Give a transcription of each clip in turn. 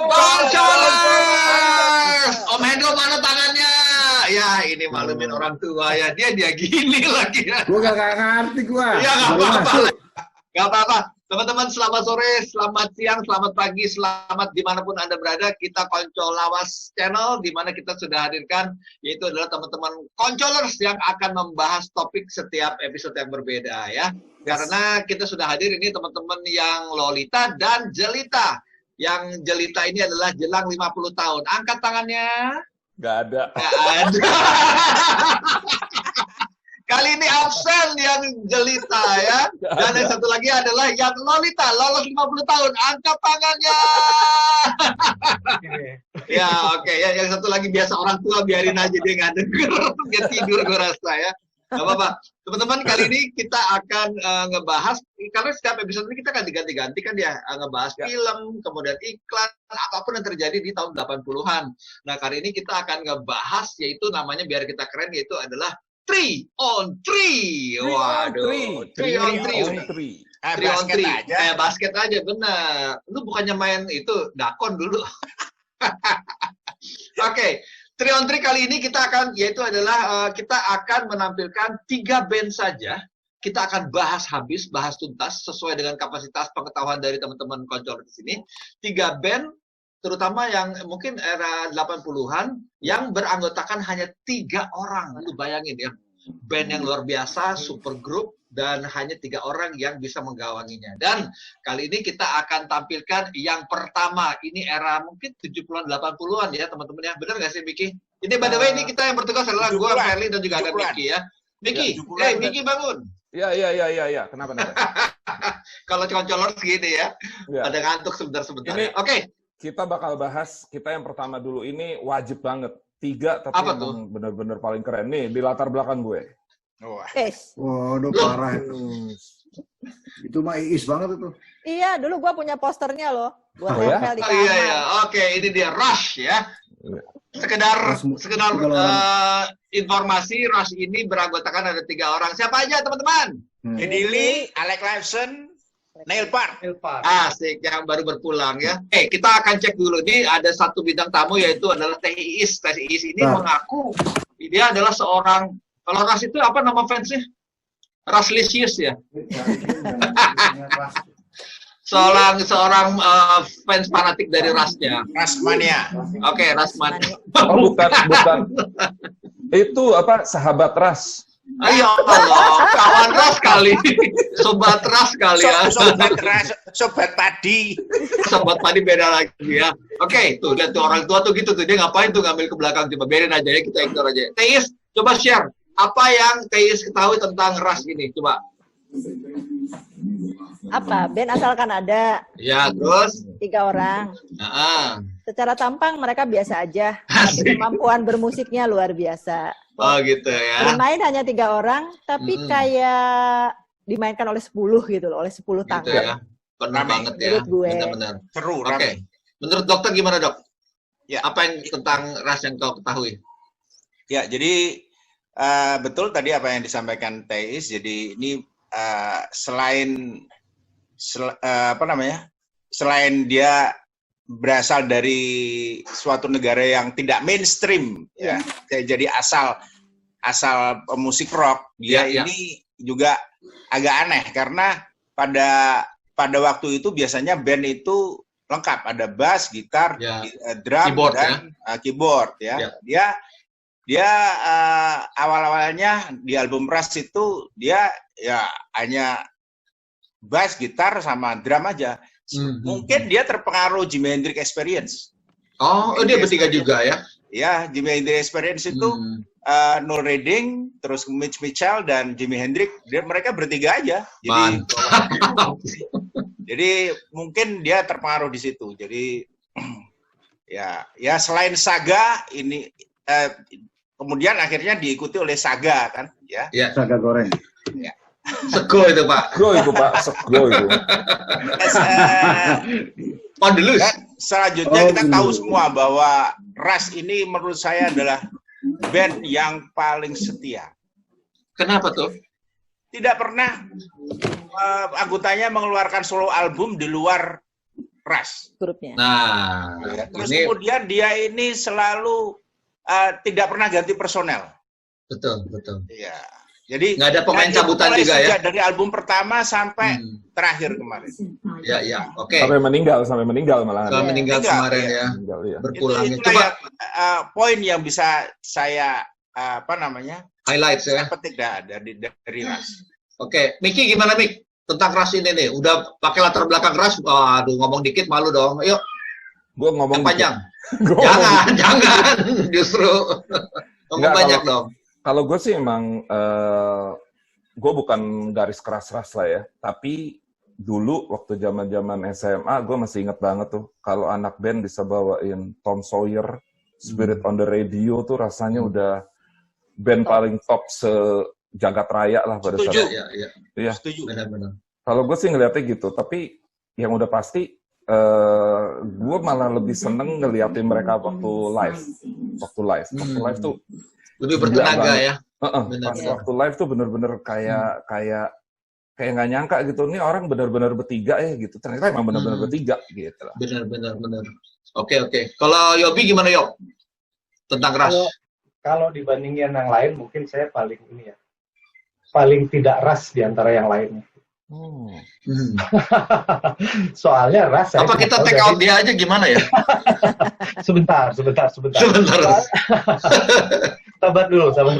Koncolers! Om Hendro mana tangannya? Ya, ini maklumin orang tua ya. Dia gini lagi ya. Gua gak ngerti gua. Ya, nggak Baru apa-apa. masuk. Nggak apa-apa. Teman-teman, selamat sore, selamat siang, selamat pagi, selamat dimanapun Anda berada. Kita Koncolawas Channel, di mana kita sudah hadirkan, yaitu adalah teman-teman Koncolers yang akan membahas topik setiap episode yang berbeda ya. Karena kita sudah hadir ini teman-teman yang Lolita dan Jelita. Yang Jelita ini adalah jelang 50 tahun. Angkat tangannya. Nggak ada. Nggak ada. Kali ini absen yang Jelita ya. Dan yang satu lagi adalah yang Lolita, lolos 50 tahun. Angkat tangannya. Ya, oke. Ya, yang satu lagi biasa orang tua, biarin aja dia nggak denger. Dia tidur gue rasa ya. Nggak apa-apa. Teman-teman, kali ini kita akan ngebahas, karena setiap episode ini kita akan diganti-ganti kan ya. Ngebahas film, kemudian iklan, apapun yang terjadi di tahun 80-an. Nah, kali ini kita akan ngebahas, yaitu namanya biar kita keren, yaitu adalah 3 on 3. Waduh, 3 on 3. 3 on 3. Basket aja, benar. Lu bukannya main itu, dakon dulu. Oke. 3 on 3 kali ini kita akan, yaitu adalah kita akan menampilkan 3 band saja. Kita akan bahas habis, bahas tuntas, sesuai dengan kapasitas pengetahuan dari teman-teman Koncolers di sini. 3 band, terutama yang mungkin era 80-an, yang beranggotakan hanya 3 orang. Lu bayangin ya, band yang luar biasa, super group, dan hanya 3 orang yang bisa menggawanginya. Dan kali ini kita akan tampilkan yang pertama. Ini era mungkin 70-an, 80-an ya teman-teman ya. Bener nggak sih Miki? Ini by the way, ini kita yang bertugas adalah gue, Ferly, dan juga ada Miki ya. Miki, Miki bangun. Iya. Kenapa? Kalau Koncolers gini ya, Ya. ada ngantuk sebentar-sebentar. Ini- Oke. Kita bakal bahas, kita yang pertama dulu, ini wajib banget. 3, tapi Apa yang bener-bener paling keren. Nih, di latar belakang gue. Waduh, parah itu. Itu mah Iis banget itu. Iya, dulu gua punya posternya loh. Buat Oh ya? nempel di Oh, kamar. iya. Oke, ini dia Rush ya. Sekedar Kalau informasi, Rush ini beranggotakan ada 3 orang. Siapa aja teman-teman? Eddie Lee, Alex Lifeson, Neil Park. Asik, yang baru berpulang ya. Kita akan cek dulu. Ini ada satu bintang tamu, yaitu adalah Teh Iis. Teh Iis ini mengaku dia adalah seorang, kalau Rush itu apa nama fansnya? Rushlicious ya. Seorang fans fanatik dari Rush-nya. Rasmania. Oke, Rushmania. Oh, bukan. Itu apa? Sahabat Ras. Ayo Allah, kawan Rush kali. Sobat Rush kali ya. Sobat padi. Sobat padi beda lagi ya. Oke, tuh lihat tuh orang tua tuh gitu tuh, dia ngapain tuh ngambil ke belakang, coba biarin aja ya, kita ignore aja. Teis, coba share apa yang Teis ketahui tentang Rush ini, coba. Apa? Band asal Kanada. Ya, terus 3 orang. Secara tampang mereka biasa aja. Tapi kemampuan bermusiknya luar biasa. Oh gitu ya. Bermain hanya 3 orang, tapi kayak dimainkan oleh 10 gitu loh, oleh 10 Gitu tangan. ya. Penuh banget ya. Menurut gue. Benar-benar. Seru, Oke. rame. Menurut dokter gimana, Dok? Ya. Apa yang tentang Rush yang kau ketahui? Ya, jadi betul tadi apa yang disampaikan Teis. Jadi ini selain dia berasal dari suatu negara yang tidak mainstream, ya, jadi asal musik rock, dia ini juga agak aneh karena pada waktu itu biasanya band itu lengkap, ada bass, gitar, drum, keyboard, dan keyboard ya. Dia awal-awalnya di album Rush itu dia ya hanya bass, gitar, sama drum aja. Mungkin dia terpengaruh Jimi Hendrix Experience. Oh, dia bertiga juga ya? Ya, Jimi Hendrix Experience itu Noel Redding, terus Mitch Mitchell, dan Jimi Hendrix. Mereka bertiga aja. Jadi mungkin dia terpengaruh di situ. Jadi ya selain Saga ini kemudian akhirnya diikuti oleh Saga kan, ya. Saga goreng. Ya. Sego itu Pak. Sego itu Pak, sego itu. Pondelus. Selanjutnya kita tahu semua bahwa Rush ini menurut saya adalah band yang paling setia. Kenapa tuh? Tidak pernah anggotanya mengeluarkan solo album di luar Rush. Grupnya. Nah, Ya, terus ini kemudian dia ini selalu tidak pernah ganti personel. betul. Iya. Jadi Nggak ada pemain dari- cabutan mulai juga ya? sejak dari album pertama sampai terakhir kemarin. Ya, oke. Sampai meninggal malahan. Soal meninggal Meninggal, kemarin ya. ya, Meninggal, iya. berpulang. Itulah Coba yang, poin yang bisa saya highlights ya. saya petik dari Ras. Oke, Miki gimana Mik? Tentang ras ini nih, udah pakai latar belakang ras, aduh ngomong dikit malu dong. Yuk, Gue ngomong yang panjang. Gua ngomong Jangan, justru ngomong Nggak, banyak dong. Kalau gue sih emang, gue bukan garis keras-keras lah ya. Tapi dulu waktu zaman-zaman SMA, gue masih inget banget tuh. Kalau anak band bisa bawain Tom Sawyer, Spirit on the Radio tuh rasanya udah band paling top sejagat raya lah pada Setuju. saat itu. Iya, Iya. Setuju. benar-benar. Kalau gue sih ngeliatnya gitu. Tapi yang udah pasti, gue malah lebih seneng ngeliatin mereka waktu live. Waktu live tuh Lebih Gila bertenaga banget. ya. pas waktu live tuh bener-bener kayak nggak nyangka gitu, nih orang bener-bener bertiga ya gitu, ternyata emang bener-bener bertiga gitu lah. Benar. Oke. Kalau Yobi gimana Yob? Tentang ras. Kalau dibandingin yang lain, mungkin saya paling tidak ras di antara yang lainnya. Soalnya ras saya Apa kita take out dia aja gimana ya? sebentar. Sabar dulu. Sabar.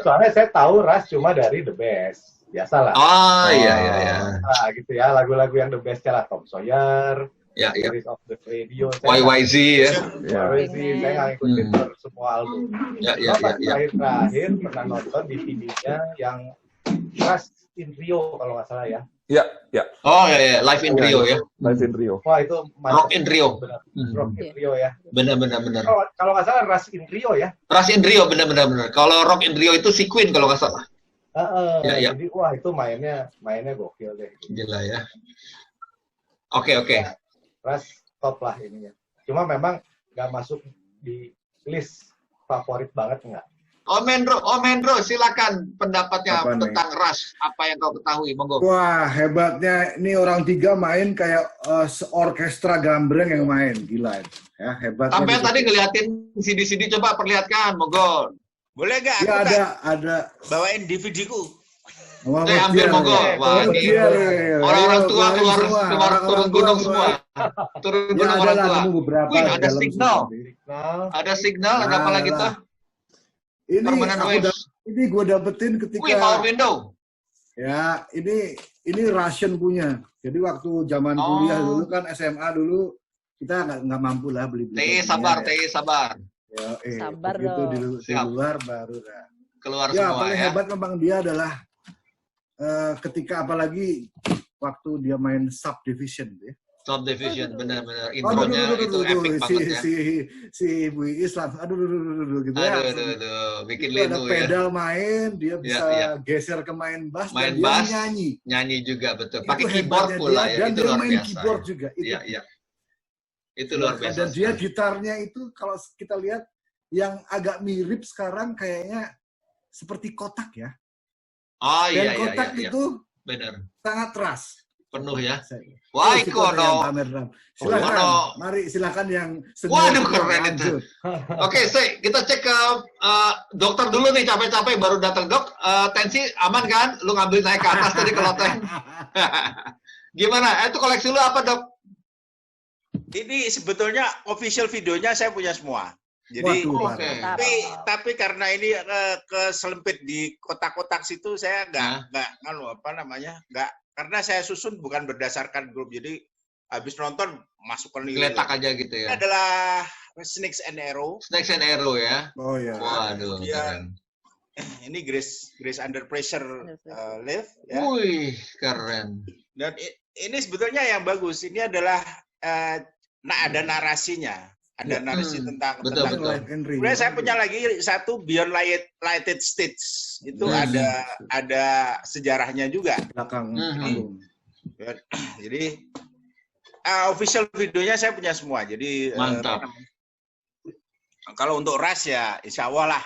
Soalnya saya tahu ras cuma dari The Best. Biasalah. Oh, iya. Nah, gitu ya, lagu-lagu yang The Best lah, Tom Sawyer, Ya. Spirit of the Radio. YYZ ya. YYZ, saya nggak ngikutin semua album. Ya. Terakhir pernah nonton DVD-nya yang Ras in Rio kalau nggak salah ya. Ya, Oh ya, Live in Rio ya. live in Rio. Wah itu Rock in Rio. Benar. Rock in Rio ya. Benar. Kalau nggak salah Ras in Rio ya. Ras in Rio benar. Kalau Rock in Rio itu si Queen kalau nggak salah. Ya. Jadi wah itu mainnya gokil deh. Gila ya. Oke. Ras top lah ininya. Cuma memang nggak masuk di list favorit banget nggak. Om Hendro, silakan pendapatnya Apa nih? tentang ras. Apa yang kau ketahui, monggo. Wah, hebatnya ini orang tiga main kayak orkestra gambreng yang main. Gila itu. Ya, hebatnya. Sampai gitu. tadi ngeliatin CD coba perlihatkan, monggo. Boleh nggak? Ya, Aku tak ada. bawain DVD-ku. Wah, Ambil monggo. Wah, ini orang-orang tua keluar turun gunung semua. Turun Ya, gunung ada orang lah, tua. ketemu beberapa. Wih, ada dalam signal. sendiri. Ada signal, ada apa lagi tuh? Ini Permanent waves. gue dapetin ketika Wih, power window. ya ini Russian punya. Jadi waktu zaman kuliah dulu kan SMA dulu kita nggak mampu lah beli. Sabar. Ya, Sabar begitu dong. di luar baru dah. Keluar Ya, semua paling ya. hebat memang dia adalah ketika apalagi waktu dia main Subdivision ya. Subdivision, benar. Aduh, Intronya itu epic banget ya. si Bu Iis langsung aduh gitu ya. Aduh, bikin Itu ada linu ya. pedal main, dia bisa Ya. geser ke main bass Main dan bass, dia nyanyi. Nyanyi juga betul. Itu Pakai keyboard hebatnya pula dia, ya. dan Itu dia luar main biasa. keyboard juga. Iya. Itu luar biasa. Dan dia sekali. gitarnya itu kalau kita lihat yang agak mirip sekarang kayaknya seperti kotak ya. Oh Dan iya. kotak itu Benar. sangat keras. Penuh ya. Oh, Wah, kita ada yang Ikono. pamer drum. Silakan, Ikono. mari silakan yang Waduh, senior keren lanjut. itu. Oke, kita cek ke dokter dulu nih, capek-capek baru datang. Dok, tensi aman kan? Lu ngambil naik ke atas tadi ke loteng. Gimana? Itu koleksi lu apa, Dok? Ini sebetulnya official videonya saya punya semua. Jadi Waduh, Oke. tapi karena ini keselempit di kotak-kotak situ saya nggak karena saya susun bukan berdasarkan grup, jadi habis nonton masukkan Geletak aja gitu Ini ya. adalah Snakes and Arrow. Snakes and Arrow ya. Oh ya. Waduh, Iya. keren. Ini Grace Under Pressure live ya. Wih, keren. Dan ini sebetulnya yang bagus. Ini adalah ada narasinya. Ada narasi tentang Betul. Kemudian saya punya lagi satu Beyond Lighted Stage. Itu ada sejarahnya juga. Belakang album. Jadi official videonya saya punya semua. Jadi Mantap. Kalau untuk Ras ya insya Allah lah.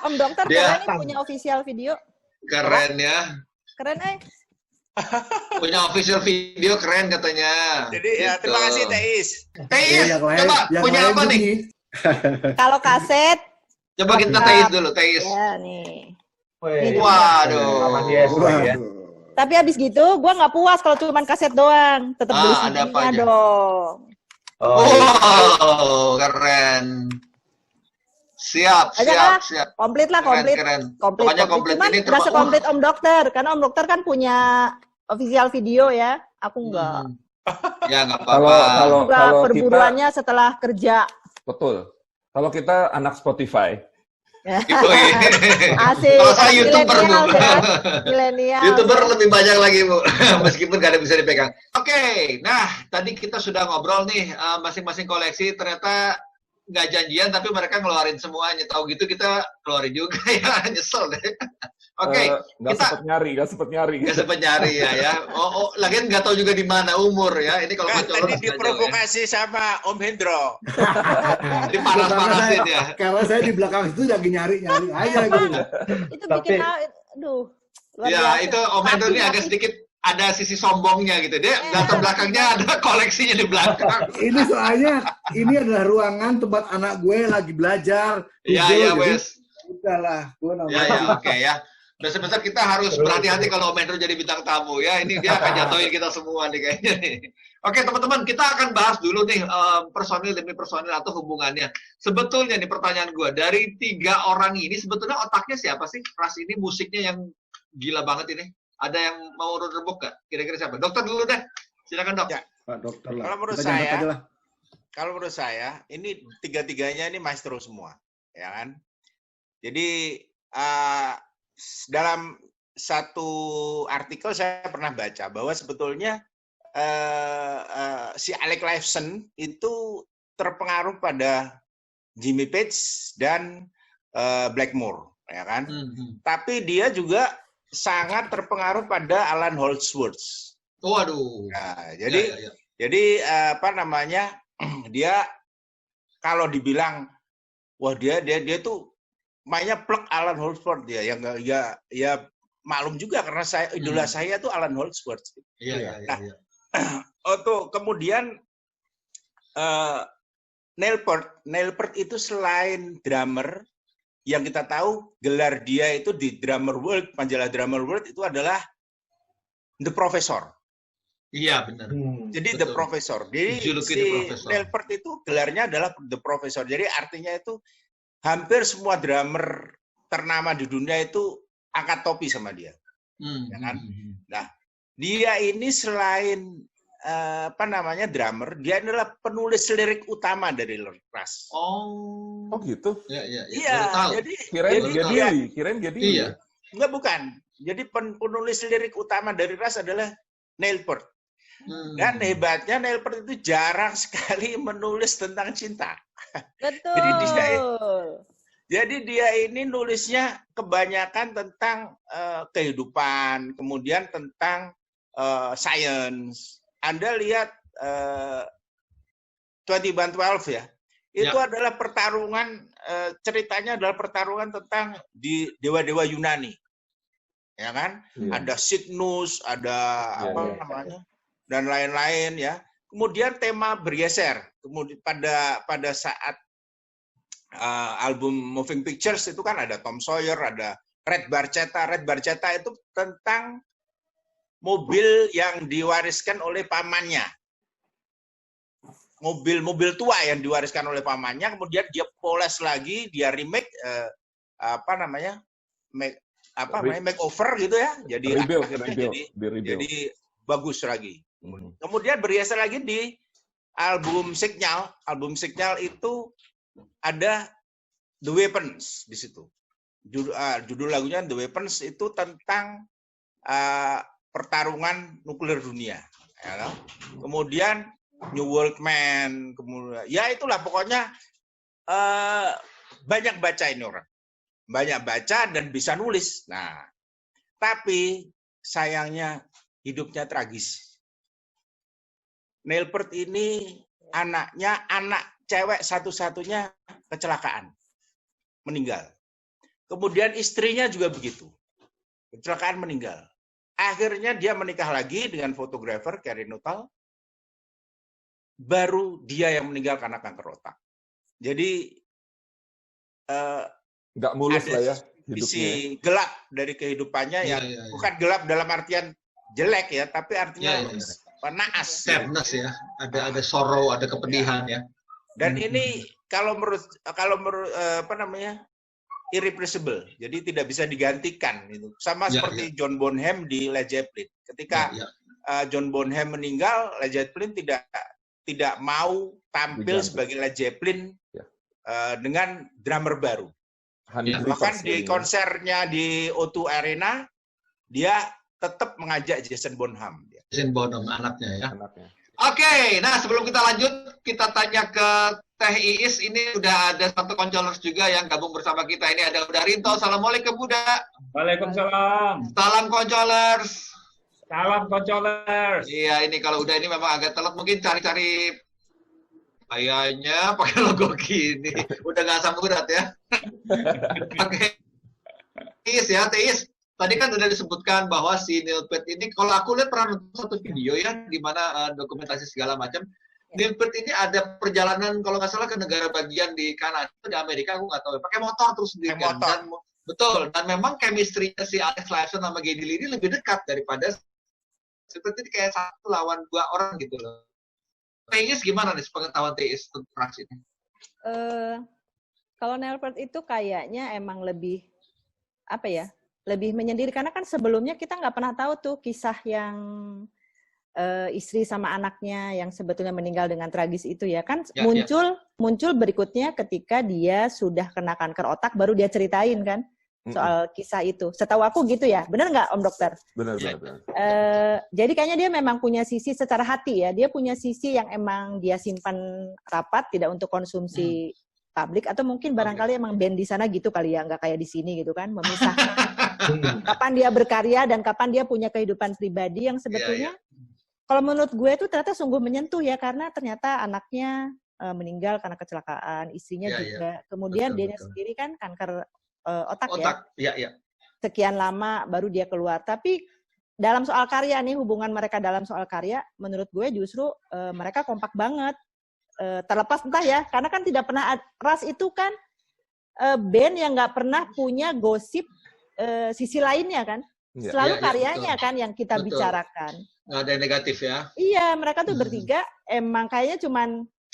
Om Dokter, Dia- kalian punya official video? Keren ya. Keren, Punya official video keren katanya. Jadi ya Gitu. terima kasih Teis. Teis, coba punya apa nih? Kalau kaset, Coba kita Teis dulu, Teis. ya nih. Wih, Waduh. Sama dia lagi ya. Tapi habis gitu, gue nggak puas kalau cuma kaset doang. Tetap beli ada apa CD-nya aja? dong. Wow, keren. Siap. Komplit lah, komplit. Keren. Komplit. Pokoknya komplit Cuman ini nggak sekomplit Om Dokter. Karena Om Dokter kan punya official video ya. Aku nggak. Ya, nggak apa-apa. Kalau Perburuannya setelah kerja. betul. Kalau kita anak Spotify, Asik. Kalau saya YouTuber, Bu. Milenial. YouTuber lebih banyak lagi, Bu. Meskipun nggak ada bisa dipegang. Oke, nah tadi kita sudah ngobrol nih, masing-masing koleksi ternyata nggak janjian, tapi mereka ngeluarin semuanya. Tahu gitu kita keluarin juga ya, nyesel deh. Oke, nggak kita sempet nyari. nggak sempat nyari ya. Lagian nggak tahu juga di mana umur ya. Ini kalau Kan Koncolor tadi diprovokasi sama Om Hendro. dipanas-panasin ya. Karena saya di belakang itu lagi nyari aja gitu. Itu Tapi- bikin, aduh. luar Ya, biasa. itu Om Hendro ini agak sedikit ada sisi sombongnya gitu. Dia latar belakangnya ada koleksinya di belakang. Ini soalnya ini adalah ruangan tempat anak gue lagi belajar. Iya, Google, iya, jadi wes. udahlah, gue Ya, ya, oke ya. Besar-besar kita harus berhati-hati kalau Om Hendro jadi bintang tamu ya. Ini dia akan jatuhin kita semua nih kayaknya nih. Oke teman-teman, kita akan bahas dulu nih personil demi personil atau hubungannya. Sebetulnya nih pertanyaan gue, dari 3 orang ini sebetulnya otaknya siapa sih? Ras ini musiknya yang gila banget ini. Ada yang mau rebuk gak? Kira-kira siapa? Dokter dulu deh. Silakan dok. Ya. Pak Dokter lah. Kalau menurut Kita jawab saya- aja lah. Kalau menurut saya, ini tiga-tiganya ini maestro semua, ya kan? Jadi dalam satu artikel saya pernah baca bahwa sebetulnya si Alec Lifeson itu terpengaruh pada Jimmy Page dan Blackmore, ya kan? Tapi dia juga sangat terpengaruh pada Alan Holdsworth. Waduh. Nah, Ya. jadi apa namanya? Dia kalau dibilang wah dia tuh mainnya plek Alan Holdsworth dia yang ya maklum juga karena saya idola saya tuh Alan Holdsworth. Iya. Untuk kemudian Neil Peart itu selain drummer yang kita tahu gelar dia itu di Drummer World, majalah Drummer World itu adalah The Professor. Iya benar. Jadi Betul. The Professor. Jadi Dijuluki si The Professor. Neil Peart itu gelarnya adalah The Professor. Jadi artinya itu hampir semua drummer ternama di dunia itu angkat topi sama dia. Ya kan? Nah, dia ini selain drummer, dia adalah penulis lirik utama dari Ras. Oh gitu. Iya. Jadi Kirain jadi. Iya. enggak bukan. Jadi penulis lirik utama dari Ras adalah Neil Peart. Dan hebatnya Neil Peart itu jarang sekali menulis tentang cinta. Betul. Jadi dia ini nulisnya kebanyakan tentang kehidupan, kemudian tentang science. Anda lihat 2112 ya, itu adalah pertarungan, ceritanya adalah pertarungan tentang di dewa-dewa Yunani. Ya kan? Ada Cygnus, ada apa namanya? Dan lain-lain ya. Kemudian tema bergeser. Kemudian pada saat album Moving Pictures itu kan ada Tom Sawyer, ada Red Barchetta. Red Barchetta itu tentang mobil yang diwariskan oleh pamannya. Mobil tua yang diwariskan oleh pamannya, kemudian dia poles lagi, dia remake makeover gitu ya. Jadi jadi bagus lagi. Kemudian bergeser lagi di album Signal. Album Signal itu ada The Weapons di situ. Judul lagunya The Weapons itu tentang pertarungan nuklir dunia. Ya, kemudian New World Man, kemudian ya itulah pokoknya banyak baca ini orang. Banyak baca dan bisa nulis. Nah, tapi sayangnya hidupnya tragis. Neil Peart ini anak cewek satu-satunya kecelakaan, meninggal. Kemudian istrinya juga begitu, kecelakaan meninggal. Akhirnya dia menikah lagi dengan fotografer Carrie Nuttall. Baru dia yang meninggal karena kanker otak. Jadi nggak mulus ada lah ya sisi hidupnya. gelap dari kehidupannya yang bukan gelap dalam artian jelek ya, tapi artinya naas. Sadness ya, ada sorrow, ada kepedihan ya. Dan ini kalau menurut apa namanya, irreplaceable, jadi tidak bisa digantikan itu. Sama seperti John Bonham di Led Zeppelin. Ketika John Bonham meninggal, Led Zeppelin tidak mau tampil sebagai Led Zeppelin dengan drummer baru. Bahkan di konsernya di O2 Arena, dia tetap mengajak Jason Bonham. Jason Bonham, anaknya ya. Oke, nah sebelum kita lanjut, kita tanya ke Teh Iis. Ini udah ada satu koncolers juga yang gabung bersama kita. Ini ada Uda Rinto. Assalamualaikum, Buda. Waalaikumsalam. Salam koncolers. Salam koncolers. Iya, ini kalau udah ini memang agak telat. Mungkin cari-cari kayaknya pakai logo gini. Udah nggak asam urat ya. Oke. Teis ya, Teis. Tadi kan udah disebutkan bahwa si Neil Peart ini, kalau aku lihat pernah nonton satu video ya, di mana dokumentasi segala macam. Neil Peart ini ada perjalanan, kalau nggak salah ke negara bagian di Kanada, di Amerika, aku nggak tahu. Pakai motor terus sendiri. Betul. Dan memang chemistry-nya si Alex Lifeson sama Geddy Lee ini lebih dekat daripada seperti kayak satu lawan dua orang gitu loh. Teis gimana nih pengetahuan Teis tentang ras ini? Kalau Neil Peart itu kayaknya emang lebih apa ya? Lebih menyendiri karena kan sebelumnya kita nggak pernah tahu tuh kisah yang istri sama anaknya yang sebetulnya meninggal dengan tragis itu ya kan muncul berikutnya ketika dia sudah kena kanker otak baru dia ceritain kan soal kisah itu. Setahu aku gitu ya, benar nggak Om Dokter? Benar. Jadi kayaknya dia memang punya sisi secara hati ya, dia punya sisi yang emang dia simpan rapat, tidak untuk konsumsi publik, atau mungkin barangkali emang band di sana gitu kali ya, nggak kayak di sini gitu kan, memisahkan kapan dia berkarya dan kapan dia punya kehidupan pribadi yang sebetulnya, kalau menurut gue itu ternyata sungguh menyentuh ya, karena ternyata anaknya meninggal karena kecelakaan, istrinya juga, kemudian dia sendiri kan kanker otak ya. Sekian lama baru dia keluar. Tapi dalam soal karya nih, hubungan mereka dalam soal karya, menurut gue justru mereka kompak banget. Terlepas entah ya, karena kan tidak pernah, Ras itu kan band yang nggak pernah punya gosip sisi lainnya kan. Selalu karyanya kan yang kita bicarakan. Nggak ada yang negatif ya. Iya, mereka tuh bertiga emang kayaknya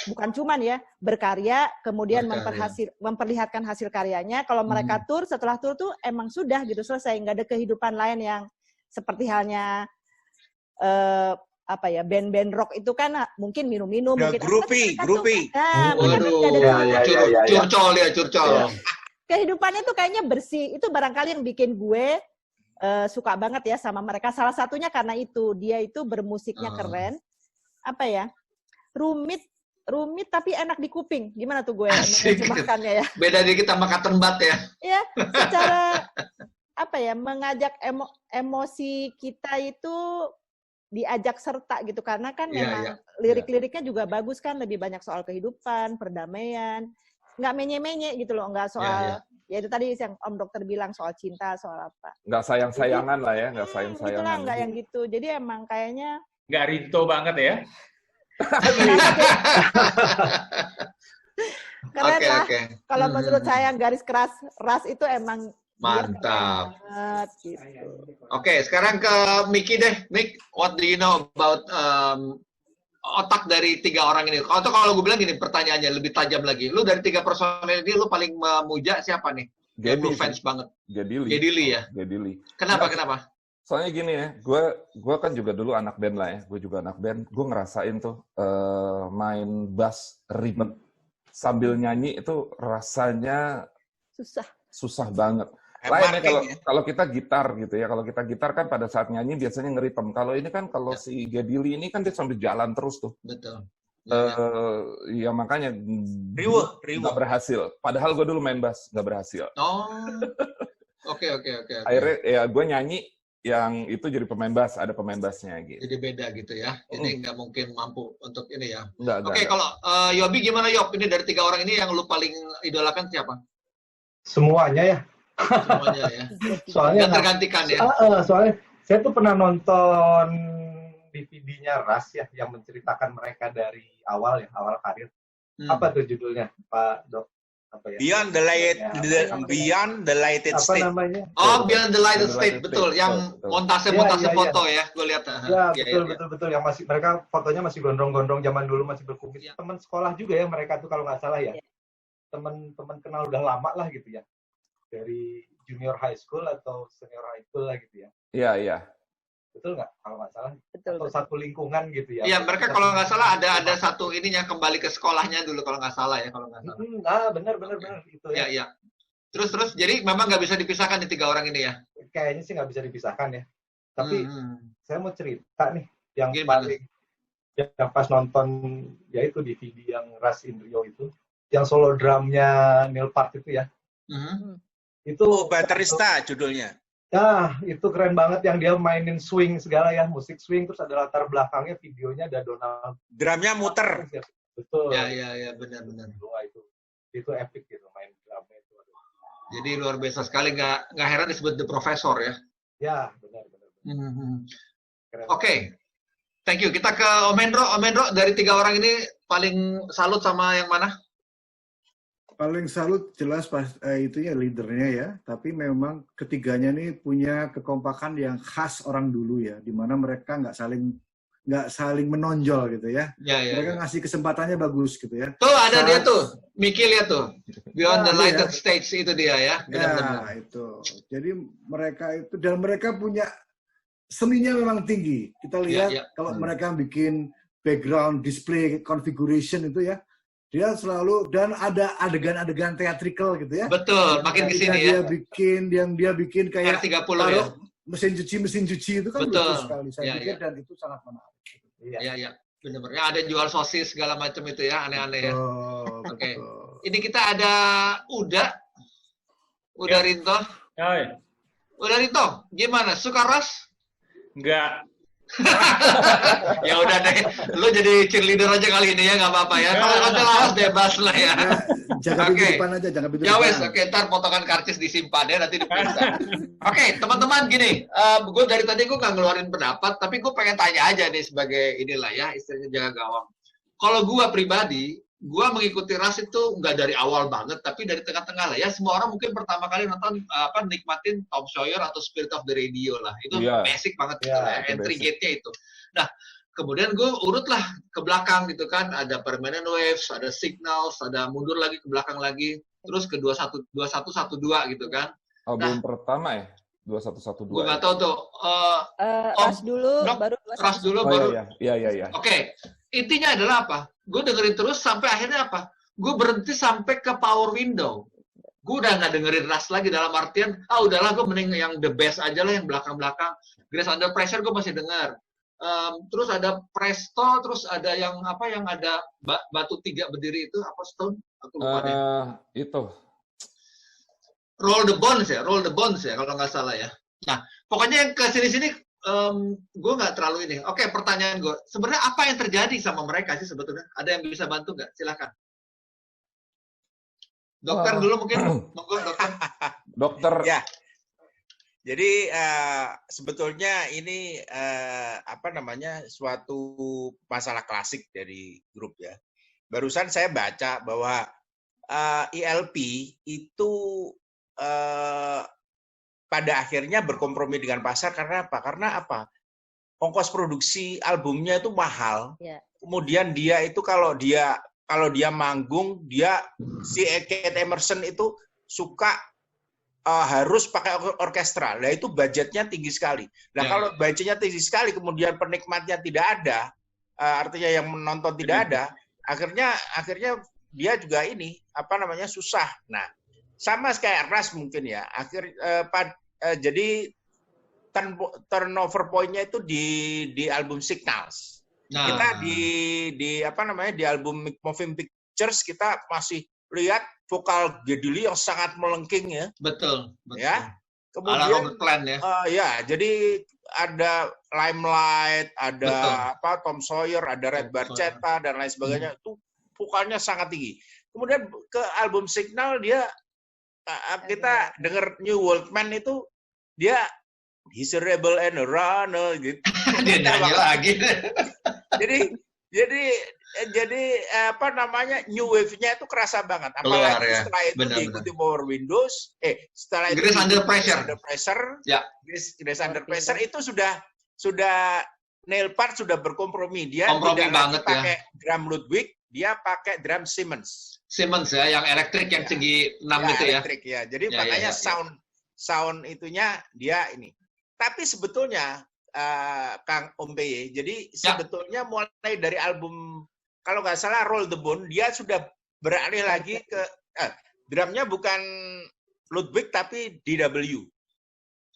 bukan cuman ya, berkarya, kemudian memperlihatkan hasil karyanya. Kalau mereka tur, setelah tur tuh emang sudah gitu, selesai. Nggak ada kehidupan lain yang seperti halnya band-band rock itu kan mungkin minum-minum. Grupi. Curcol. Kehidupannya tuh kayaknya bersih. Itu barangkali yang bikin gue suka banget ya sama mereka. Salah satunya karena itu, dia itu bermusiknya keren. Rumit tapi enak di kuping. Gimana tuh gue menerjemahkannya ya? Beda dikit sama Cotton Bud ya. Iya, secara mengajak emosi kita itu diajak serta gitu, karena kan memang lirik-liriknya juga bagus kan, lebih banyak soal kehidupan, perdamaian, nggak menye-menye gitu loh, nggak soal ya itu tadi yang Om Dokter bilang soal cinta, soal apa. Nggak sayang-sayangan lah ya, nggak sayang-sayangan. Itulah, nggak yang gitu. Jadi emang kayaknya nggak Rinto banget ya. Keren lah. Kalau menurut saya garis keras ras itu emang mantap. Gitu. Oke, sekarang ke Miki deh. Mik, what do you know about otak dari tiga orang ini? Kalau gue bilang gini, pertanyaannya lebih tajam lagi. Lu dari tiga personel ini, lu paling memuja siapa nih? Lu fans banget. Geddy Lee ya? Geddy Lee. Kenapa? Soalnya gini ya, gue kan juga dulu anak band lah ya. Gue juga anak band. Gue ngerasain tuh main bass ribet sambil nyanyi itu rasanya susah banget. Lainnya kalau kita gitar gitu ya, kalau kita gitar kan pada saat nyanyi biasanya ngeritem. Kalau ini kan kalau si Geddy Lee ini kan dia sambil jalan terus tuh. Betul. Ya makanya nggak berhasil. Padahal gue dulu main bass nggak berhasil. Oh, oke. Akhirnya ya gue nyanyi yang itu jadi pemain bass, ada pemain bassnya gitu. Jadi beda gitu ya. Ini nggak mungkin mampu untuk ini ya. Oke, kalau Yobi gimana Yob? Ini dari tiga orang ini yang lu paling idolakan siapa? Semuanya ya. Semuanya ya. Soalnya tergantikan ya. Soalnya Saya tuh pernah nonton DVD-nya Ras ya, yang menceritakan mereka dari awal ya, awal karir. Apa tuh judulnya, Pak Dok? Apa ya? Beyond the light, beyond the lighted Apa state. namanya? Oh, Beyond the Lighted Beyond the State, Lighted betul. State, Yang betul. montase-montase Iya, iya, foto ya, gue lihat. Ya, Iya, betul. Yang masih mereka fotonya masih gondrong-gondrong zaman dulu, masih berkumis. Iya. Teman sekolah juga ya mereka tuh kalau nggak salah ya. Iya. Teman-teman kenal udah lama lah gitu ya. Dari junior high school atau senior high school lah gitu ya. Iya, iya. Betul nggak kalau nggak salah? Betul. Atau satu lingkungan gitu ya. Iya, mereka kalau nggak salah ada satu ininya kembali ke sekolahnya dulu kalau nggak salah ya, kalau nggak salah. Benar itu Iya, ya. iya. Terus, jadi memang nggak bisa dipisahkan di 3 orang ini ya? Kayaknya sih nggak bisa dipisahkan ya. Tapi Hmm. saya mau cerita nih yang Gimana? paling yang pas nonton ya itu DVD yang Ras in Rio itu, yang solo drumnya Neil Peart itu ya. Mhm. Itu Oh, Baterista judulnya. itu keren banget yang dia mainin swing segala ya, musik swing, terus ada latar belakangnya videonya ada Donald. Drumnya muter. Betul. Ya, benar-benar. Wah, itu epic gitu main drumnya itu. Aduh. Jadi luar biasa sekali, nggak heran disebut The Professor ya. Ya, benar. Mhm. Keren. Oke, thank you. Kita ke Om Hendro. Om Hendro, dari 3 orang ini paling salut sama yang mana? Paling salut jelas pas itu ya leadernya ya, tapi memang ketiganya nih punya kekompakan yang khas orang dulu ya, di mana mereka nggak saling menonjol gitu ya. Ya. Mereka ngasih kesempatannya bagus gitu ya. Tuh ada Saat- dia tuh, Miki lihat tuh, Beyond the Nah, Lighted iya. Stage itu dia ya. Benar-benar. Ya, itu. Jadi mereka punya seninya memang tinggi. Kita lihat Iya. kalau mereka bikin background display configuration itu ya, dia selalu dan ada adegan-adegan theatrical gitu ya. Betul, makin Ketika kesini ya. dia bikin kayak R30 ya. taruh mesin cuci itu kan Betul. lucu sekali saya Iya, pikir iya. dan itu sangat menarik. Iya. Benar-benar. Ya, ada jual sosis segala macam itu ya, aneh-aneh ya. Oke. Betul. Ini kita ada Uda Rinto. Hai. Uda Rinto, gimana? Suka Ras? Enggak. Ya udah deh, lu jadi cheerleader aja kali ini ya, nggak apa-apa ya. Kalau hotel Ras bebas lah ya. Ya, jaga Oke. pintu depan aja, jangan pintu Ya depan. wes, oke, ntar potongan karcis disimpan ya, nanti diperiksa. Oke, teman-teman gini, gue dari tadi gue nggak ngeluarin pendapat, tapi gue pengen tanya aja nih sebagai inilah ya, istilahnya jaga gawang. Kalau gue pribadi, gue mengikuti Ras itu nggak dari awal banget, tapi dari tengah-tengah lah ya. Semua orang mungkin pertama kali nonton nikmatin Tom Sawyer atau Spirit of the Radio lah. Itu Iya. basic banget Iya, gitu lah, itu entry basic. gate-nya itu. Nah, kemudian gue urutlah ke belakang gitu kan, ada Permanent Waves, ada Signals, ada mundur lagi ke belakang lagi, terus ke 2112 gitu kan. Album pertama ya? Gue 2112. nggak tahu tuh. Ras dulu, Dok, baru Ras dulu, Oh baru. iya. Oke, intinya adalah apa? Gue dengerin terus sampai akhirnya apa? Gue berhenti sampai ke Power Window. Gue udah nggak dengerin Ras lagi dalam artian, udahlah gue mending yang the best aja lah, yang belakang-belakang. Grace Under Pressure gue masih dengar. Terus ada Presto, terus ada yang apa yang ada batu 3 berdiri itu apa Stone? Aku lupa deh. Itu. Roll the Bones ya kalau nggak salah ya. Nah, pokoknya yang ke sini-sini gue nggak terlalu ini. Oke, pertanyaan gue, sebenarnya apa yang terjadi sama mereka sih sebetulnya? Ada yang bisa bantu nggak? Silakan. Dokter dulu mungkin, monggo dokter. Dokter. Ya. Jadi sebetulnya ini suatu masalah klasik dari grup ya. Barusan saya baca bahwa ELP itu pada akhirnya berkompromi dengan pasar karena apa? Ongkos produksi albumnya itu mahal. Ya. Kemudian dia itu kalau dia manggung, si Keith Emerson itu suka harus pakai orkestra. Nah itu budgetnya tinggi sekali. Nah kalau budgetnya tinggi sekali, kemudian penikmatnya tidak ada, artinya yang menonton tidak ada, akhirnya dia juga susah. Nah sama kayak Ras mungkin ya. Jadi turnover point-nya itu di album Signals. Nah, Kita di album Moving Pictures kita masih lihat vokal Geddy yang sangat melengking ya. betul. Ya. Ala Kemudian Robert Plant ya. jadi ada Limelight, ada Tom Sawyer, ada Red Barchetta dan lain sebagainya. Itu vokalnya sangat tinggi. Kemudian ke album Signal dia kita dengar New World Man itu dia he's a rebel and a runner gitu. Dia nyanyi lagi. Jadi apa namanya, new wave-nya itu kerasa banget. Keluar, Apalagi ya. setelah itu Benar, diikuti Power Windows, setelah itu Grace Under diikuti Pressure. Under Pressure, Ya. Grace Under Pressure itu sudah Neil Peart sudah berkompromi. Dia Kompromi tidak banget, lagi pakai drum Ludwig, dia pakai drum Simmons. Simmons ya, yang elektrik yang segi 6 itu ya. Elektrik ya. Jadi Ya, makanya ya. sound itunya dia ini. Tapi sebetulnya Kang Om PY, jadi sebetulnya mulai dari album kalau nggak salah Roll the Bone, dia sudah beralih lagi ke drumnya bukan Ludwig tapi DW.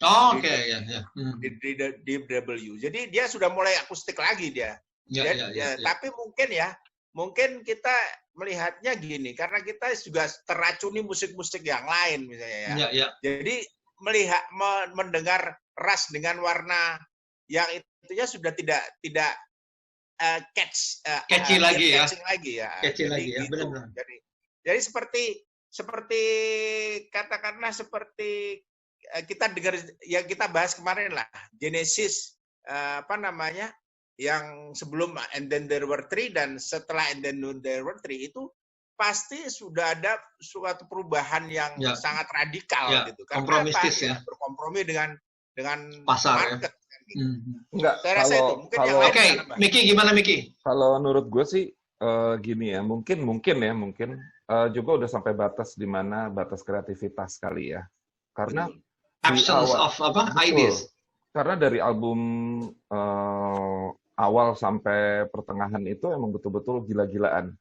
Oh, oke ya. DW. Jadi dia sudah mulai akustik lagi dia. Ya. Tapi mungkin kita melihatnya gini, karena kita juga teracuni musik-musik yang lain misalnya ya. Ya. Jadi mendengar Rush dengan warna yang itunya sudah tidak Catchy lagi ya. Catchy Jadi lagi ya. gitu. Benar. Jadi seperti katakanlah seperti kita dengar yang kita bahas kemarin lah, Genesis apa namanya, yang sebelum And Then There Were Three dan setelah And Then There Were Three itu pasti sudah ada suatu perubahan yang sangat radikal gitu. Kompromistis ya. Berkompromi dengan pasar market. ya. Enggak, Saya rasa itu. Mungkin yang lain Oke, gimana, Pak? Miki gimana Miki? Kalau menurut gue sih gini ya, mungkin juga udah sampai batas di mana batas kreativitas kali ya. Karena Absence of ideas. Karena dari album awal sampai pertengahan itu emang betul-betul gila-gilaan.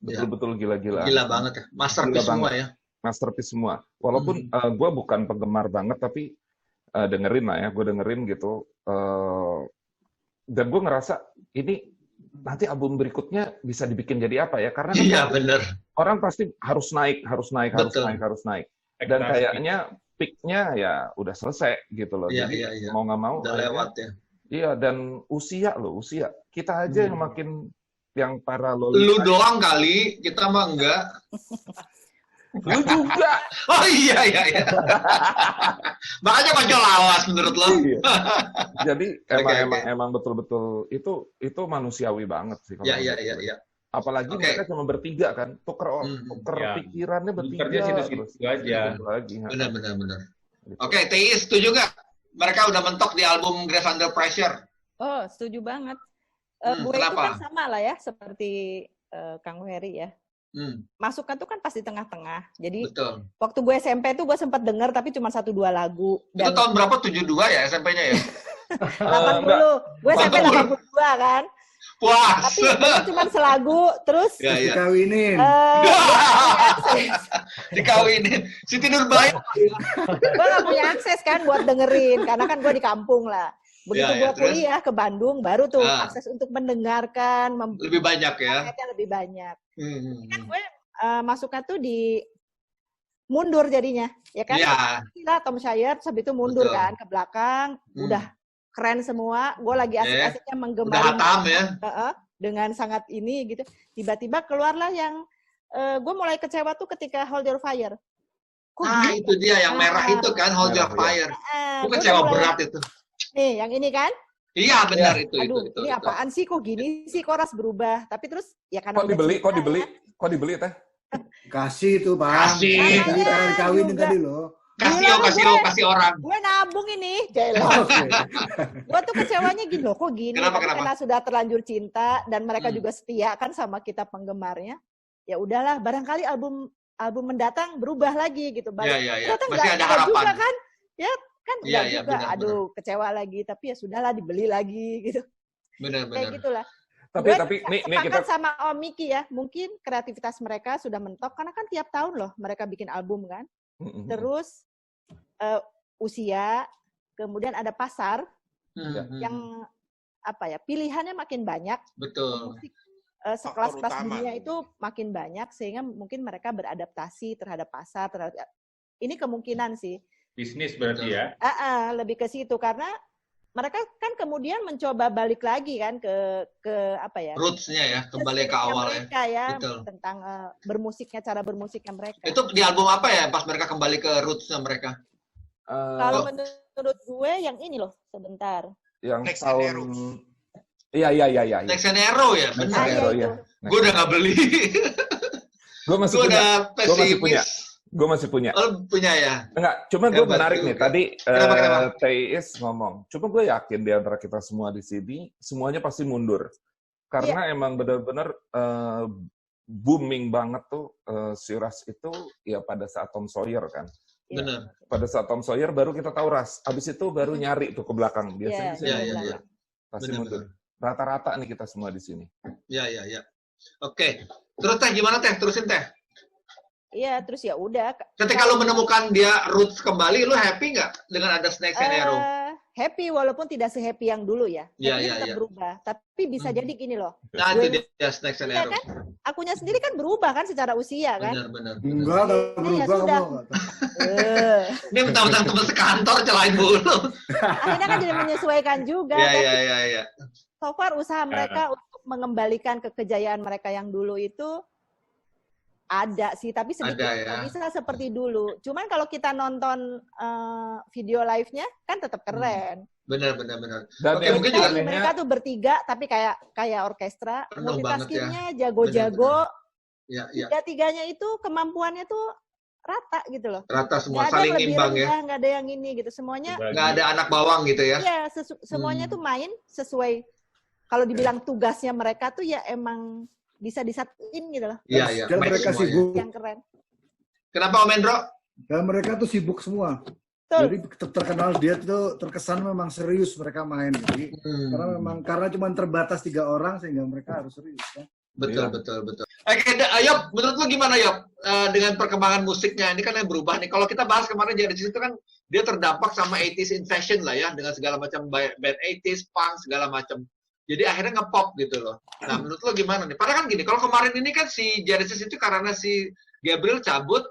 Betul-betul gila-gilaan. Gila banget ya. Masterpiece semua ya. Masterpiece semua. Walaupun gue bukan penggemar banget, tapi dengerin lah ya. Gue dengerin gitu. Dan gue ngerasa ini nanti album berikutnya bisa dibikin jadi apa ya? Karena Iya bener. Orang pasti harus naik. Dan kayaknya peak-nya ya udah selesai gitu loh. Iya, Jadi iya. mau nggak mau. Udah lewat ya. Iya, dan usia. Kita aja yang makin yang para Lu doang kali, kita mah enggak. Lu juga. Oh iya. Makanya kocok lawas menurut lo. Iya. Jadi Oke. emang betul-betul itu manusiawi banget sih. Kalau Iya. apalagi mereka cuma bertiga kan, tuker Ya. pikirannya bertiga. Muternya situ-situ aja. Gitu lagi. Benar. Gitu. Oke, TI setuju nggak? Mereka udah mentok di album Grace Under Pressure. Oh, setuju banget. Gue itu kenapa? kan sama lah ya, seperti Kang Heri ya. Masukkan tuh kan pas di tengah-tengah. Jadi Betul. waktu gue SMP tuh gue sempat denger tapi cuma 1-2 lagu. Itu tahun berapa? 72 ya SMP-nya ya? 80. Gue SMP 82 kan. Puas. Tapi itu cuma selagu, terus Ya. Dikawinin. Dikawinin. Siti Nurbaya. gue gak punya akses kan buat dengerin, karena kan gue di kampung lah. Begitu gue terus? kuliah ke Bandung, baru tuh akses untuk mendengarkan, Lebih banyak ya. lebih banyak. Kan gue masuknya tuh di mundur jadinya, ya kan? Iya. Gila, Tom Shire, habis itu mundur Betul. kan ke belakang, udah keren semua. Gue lagi asik-asiknya Udah menggemari hatam ya. dengan sangat ini gitu. Tiba-tiba keluarlah yang gue mulai kecewa tuh ketika Hold Your Fire. Itu dia yang merah itu kan, Hold Your Fire. Gue kecewa berat itu. Nih, yang ini kan? Iya benar itu. Aduh, ini apaan sih? Kok gini sih? Kok ras berubah? Tapi terus ya karena Kok dibeli teh? Kasih itu, Bang. Kasih. Tadi karena dikawinin juga. tadi loh. Kasih orang. Gue nabung ini, Jelo. Gue tuh kecewanya gini loh, kok gini? Kenapa? Karena sudah terlanjur cinta dan mereka juga setia kan sama kita penggemarnya. Ya udahlah, barangkali album mendatang berubah lagi gitu. Iya. Ternyata Masih ada enggak harapan. juga kan? Ya kan enggak Iya, juga. benar. Aduh, kecewa lagi. Tapi ya sudahlah, dibeli lagi gitu. Benar. Kayak gitulah. Tapi nih kita Sepakat sama Om Miki ya, mungkin kreativitas mereka sudah mentok karena kan tiap tahun loh mereka bikin album kan. Terus usia, kemudian ada pasar yang apa ya, pilihannya makin banyak. Betul. Musik sekelas-kelas dunia itu makin banyak sehingga mungkin mereka beradaptasi terhadap pasar, ini kemungkinan sih. Bisnis berarti ya. Lebih ke situ karena mereka kan kemudian mencoba balik lagi kan ke apa ya? Roots-nya ya, kembali ke awal mereka ya. Betul. Tentang bermusiknya, cara bermusiknya mereka. Itu di album apa ya pas mereka kembali ke roots-nya mereka? Kalau menurut gue yang ini loh, sebentar. Yang Next tahun Hero. Iya. Next Hero ya, Next benar. Hero ya. Gue udah nggak beli. Gue masih Gue punya. udah Gue masih punya. pesimis. Gue masih punya. Oh, punya ya? Enggak, cuma gue Hebat menarik nih. juga. Tadi Kenapa? Teis ngomong. Cuma gue yakin di antara kita semua di sini, semuanya pasti mundur. Karena emang benar-benar booming banget tuh si Ras itu ya pada saat Tom Sawyer kan. Benar. Pada saat Tom Sawyer baru kita tahu Ras. Abis itu baru nyari tuh ke belakang. Biasanya sih Iya. pasti Benar, mundur. Rata-rata nih kita semua di sini. Iya. Oke. Terus Teh gimana Teh? Terusin Teh. Iya, terus ya udah. Ketika lu menemukan dia roots kembali, lu happy nggak dengan ada Snakes and Arrow? Happy walaupun tidak se-happy yang dulu ya. Iya, Happy iya, tetap iya. berubah. Tapi bisa jadi gini loh. Nah, itu dia Snakes and Iya Arrow. kan? Akunya sendiri kan berubah kan secara usia kan. Benar. Enggak, kalau Ini ya berubah sudah. kamu nggak tahu. Ini mentang-mentang teman sekantor celain mulu. Akhirnya kan jadi menyesuaikan juga. Iya. So far usaha mereka untuk mengembalikan kekejayaan mereka yang dulu itu ada sih, tapi sedikit Ada, ya. nggak bisa seperti dulu. Cuman kalau kita nonton video live-nya kan tetap keren. Benar. Dan Oke, yang mungkin juga anehnya- Mereka tuh bertiga tapi kayak orkestra, Penuh multitaskingnya jago-jago. Iya. Tiga-tiganya itu kemampuannya tuh rata gitu loh. Rata semua Nggak ada saling yang lebih imbang ya. rendah, nggak ada yang ini gitu. Semuanya Nggak ada anak bawang gitu ya. iya, semuanya tuh main sesuai. Kalau dibilang tugasnya mereka tuh ya emang bisa disatuin gitu loh. Iya. Dan Match mereka semuanya. sibuk. Yang keren. Kenapa Om Endro? Dan mereka tuh sibuk semua. Betul. Jadi terkenal dia tuh terkesan memang serius mereka main. Jadi karena cuma terbatas 3 orang sehingga mereka harus serius kan. Betul. Oke, Yop, menurut lu gimana Yop? Dengan perkembangan musiknya ini kan yang berubah nih. Kalau kita bahas kemarin Genesis itu kan dia terdampak sama 80s in fashion lah ya, dengan segala macam band 80s, punk segala macam. Jadi akhirnya nge-pop gitu loh. Nah, menurut lo gimana nih? Padahal kan gini, kalau kemarin ini kan si Genesis itu karena si Gabriel cabut,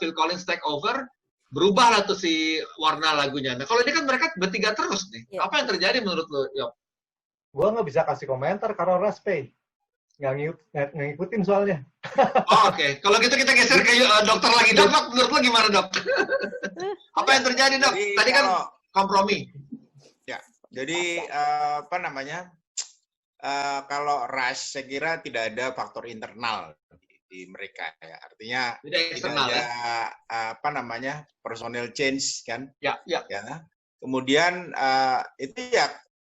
Phil Collins take over, berubah lah tuh si warna lagunya. Nah, kalau ini kan mereka bertiga terus nih. Iya. Apa yang terjadi menurut lo, Yop? Gua nggak bisa kasih komentar karena Raspay. Nggak ngikutin soalnya. Oh, oke. Kalau gitu kita geser ke dokter lagi. Dok, menurut lo gimana, Dok? Apa yang terjadi, Dok? Jadi Tadi kan kompromi. Jadi kalau Rush saya kira tidak ada faktor internal di mereka ya. Artinya Tidak eksternal ada personal change kan. Ya. Kemudian itu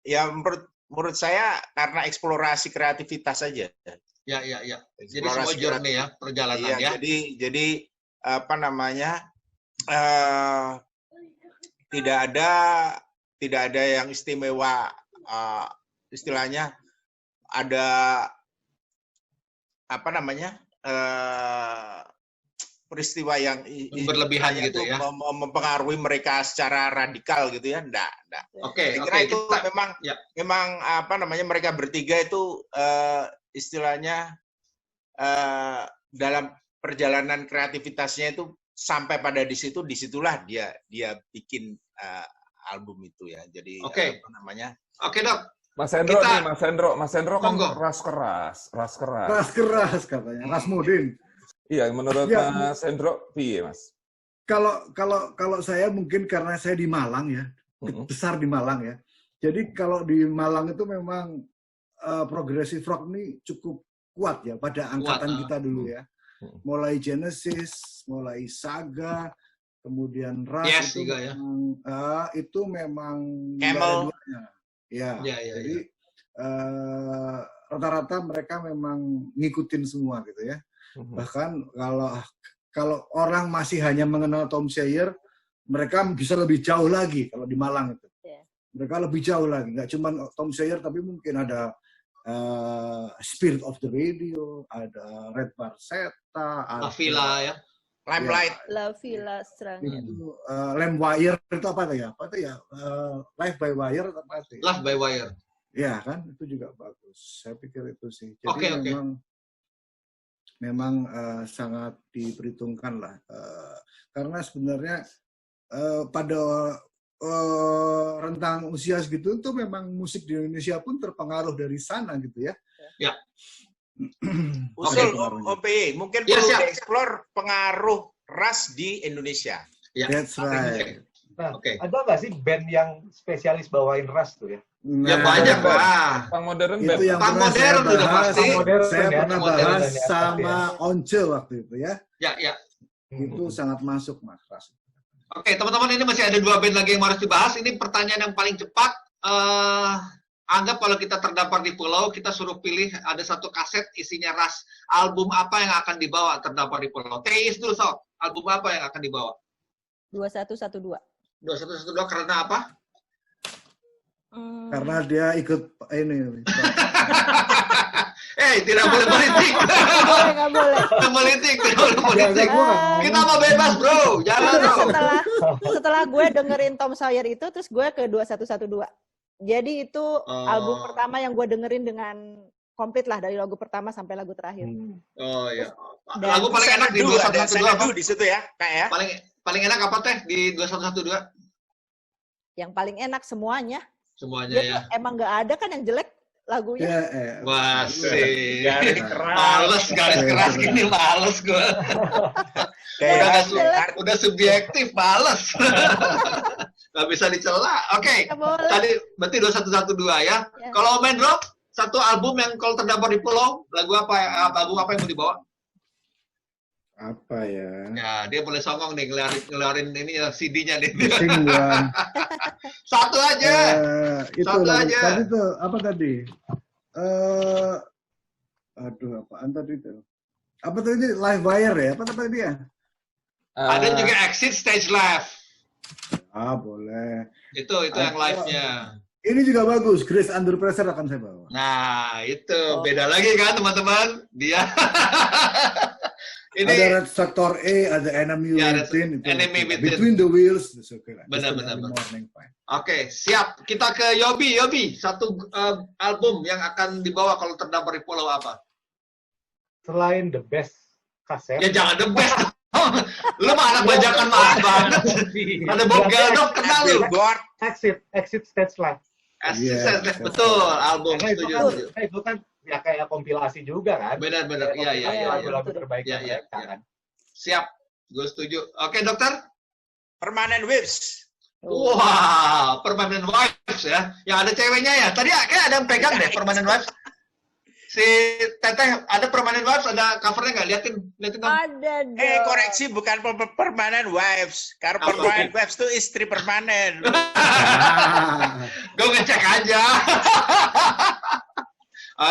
ya menurut saya karena eksplorasi kreativitas saja. Ya. Jadi Eksplorasi semua journey ya, perjalanan ya. Jadi tidak ada yang istimewa, istilahnya ada peristiwa yang Berlebihan gitu itu ya. mempengaruhi mereka secara radikal gitu ya, enggak. Oke. Saya kira itu ya. memang mereka bertiga itu istilahnya dalam perjalanan kreativitasnya itu sampai pada disitulah dia bikin album itu ya. Jadi Oke. Oke, Dok. Mas Hendro Kita- nih, Mas Hendro kan Monggo. ras keras. Ras keras katanya, Rasmudin. Iya, menurut Ya. Mas Hendro, piye Mas? Kalau saya mungkin karena saya di Malang ya, besar di Malang ya. Jadi kalau di Malang itu memang progressive rock ini cukup kuat ya pada angkatan kita dulu ya. Mulai Genesis, mulai Saga, kemudian Rush Yes, itu juga ya. itu memang Camel. nggak ada duanya. Ya, Ya. jadi rata-rata mereka memang ngikutin semua gitu ya. Bahkan kalau orang masih hanya mengenal Tom Sawyer, mereka bisa lebih jauh lagi kalau di Malang itu. Yeah. Mereka lebih jauh lagi, nggak cuma Tom Sawyer tapi mungkin ada Spirit of the Radio, ada Red Barcetta, ada Villa ya. Limelight. La Villa Strang. itu Lamb Wire itu apa tuh ya? Apa tuh ya? Live by Wire atau apa tuh? Ya? Love by Wire. Ya kan, itu juga bagus. Saya pikir itu sih. Jadi Oke. memang sangat diperhitungkan lah. Karena sebenarnya pada rentang usia segitu itu memang musik di Indonesia pun terpengaruh dari sana gitu ya. Ya. Usul Oke. OPY, mungkin Ya, perlu siap. dieksplor pengaruh ras di Indonesia. Ya. That's right. Nah, Oke. ada nggak sih band yang spesialis bawain Rush tuh ya? Ya banyak lah. Pang modern Itu band. yang Pang pernah saya modern udah bahas. pasti. Modern Saya ya, pernah modern bahas dan ya, sama Once waktu itu ya. Ya, ya. Itu sangat masuk, Mas. Oke, teman-teman, ini masih ada 2 band lagi yang harus dibahas. Ini pertanyaan yang paling cepat. Anggap kalau kita terdampar di pulau, kita suruh pilih ada satu kaset isinya Rush. Album apa yang akan dibawa terdampar di pulau? Teis dulu, Sob. Album apa yang akan dibawa? 2112. 2112 karena apa? Karena dia ikut ini. Tidak boleh politik. Nggak boleh. Tidak politik, tidak boleh politik. Ah. Kita mau bebas, bro. Jangan, Karena bro. setelah gue dengerin Tom Sawyer itu, terus gue ke 2112. Jadi itu album pertama yang gue dengerin dengan komplit lah, dari lagu pertama sampai lagu terakhir. Oh iya. Dan- Lagu paling enak di Ada 2112 apa? Sanadu di situ ya, Kak ya. Paling enak apa teh di 2112? Yang paling enak semuanya. Semuanya Dia ya. tuh emang nggak ada kan yang jelek lagunya. Ya, Wah, sih. Garis keras. Males garis keras gini, males gue. Kayak Udah subjektif, males. Gak bisa dicela. Oke. Nggak boleh. Tadi berarti 2112 ya. Ya. Kalau main rock, satu album yang kalau terdampar di pulau, album apa yang mau dibawa? apa ya? Ya, dia boleh songong nih ngeluarin ini CD-nya nih. Pusing gua. Satu aja. Itu Satu lagu- aja. tadi tuh apa tadi? Aduh, apaan tadi itu? Apa tadi? Live Wire ya? Apa tadi ya? Ada juga Exit Stage Live. Ah, boleh. Itu yang live-nya. Ini juga bagus. Grace Under Pressure akan saya bawa. Nah, itu beda lagi kan teman-teman? Dia ini Ada Red Sector A, ada Enemy Ya, Within. Itu Enemy Within. Between the Wheels. It's okay lah. Benar, Just benar, an early benar. morning, fine. Oke, siap. Kita ke Yobi. Yobi, satu album yang akan dibawa kalau terdampar di pulau apa? Selain The Best kaset, Ya jangan the best. Lu mah anak bajakan mahal banget. Ada Bob Geldof kenal lu. Billboard. Exit Stage Live. Betul, album Karena itu setuju. kan, setuju. itu kan ya kayak kompilasi juga kan. Benar-benar. Iya, iya, iya. Lagu-lagu terbaik Iya, iya, mereka iya. kan. Siap. Gue setuju. Oke, dokter. Permanent Waves. Wah, Permanent Wives ya. Yang ada ceweknya ya. Tadi kayak ada yang pegang deh Permanent Wives. Si Teteh ada Permanent Wives, ada covernya nggak? Liatin dong. Ada dong. Koreksi, bukan Permanent Wives. Karena Apa? Permanent Wives itu istri permanen. Gue ngecek aja.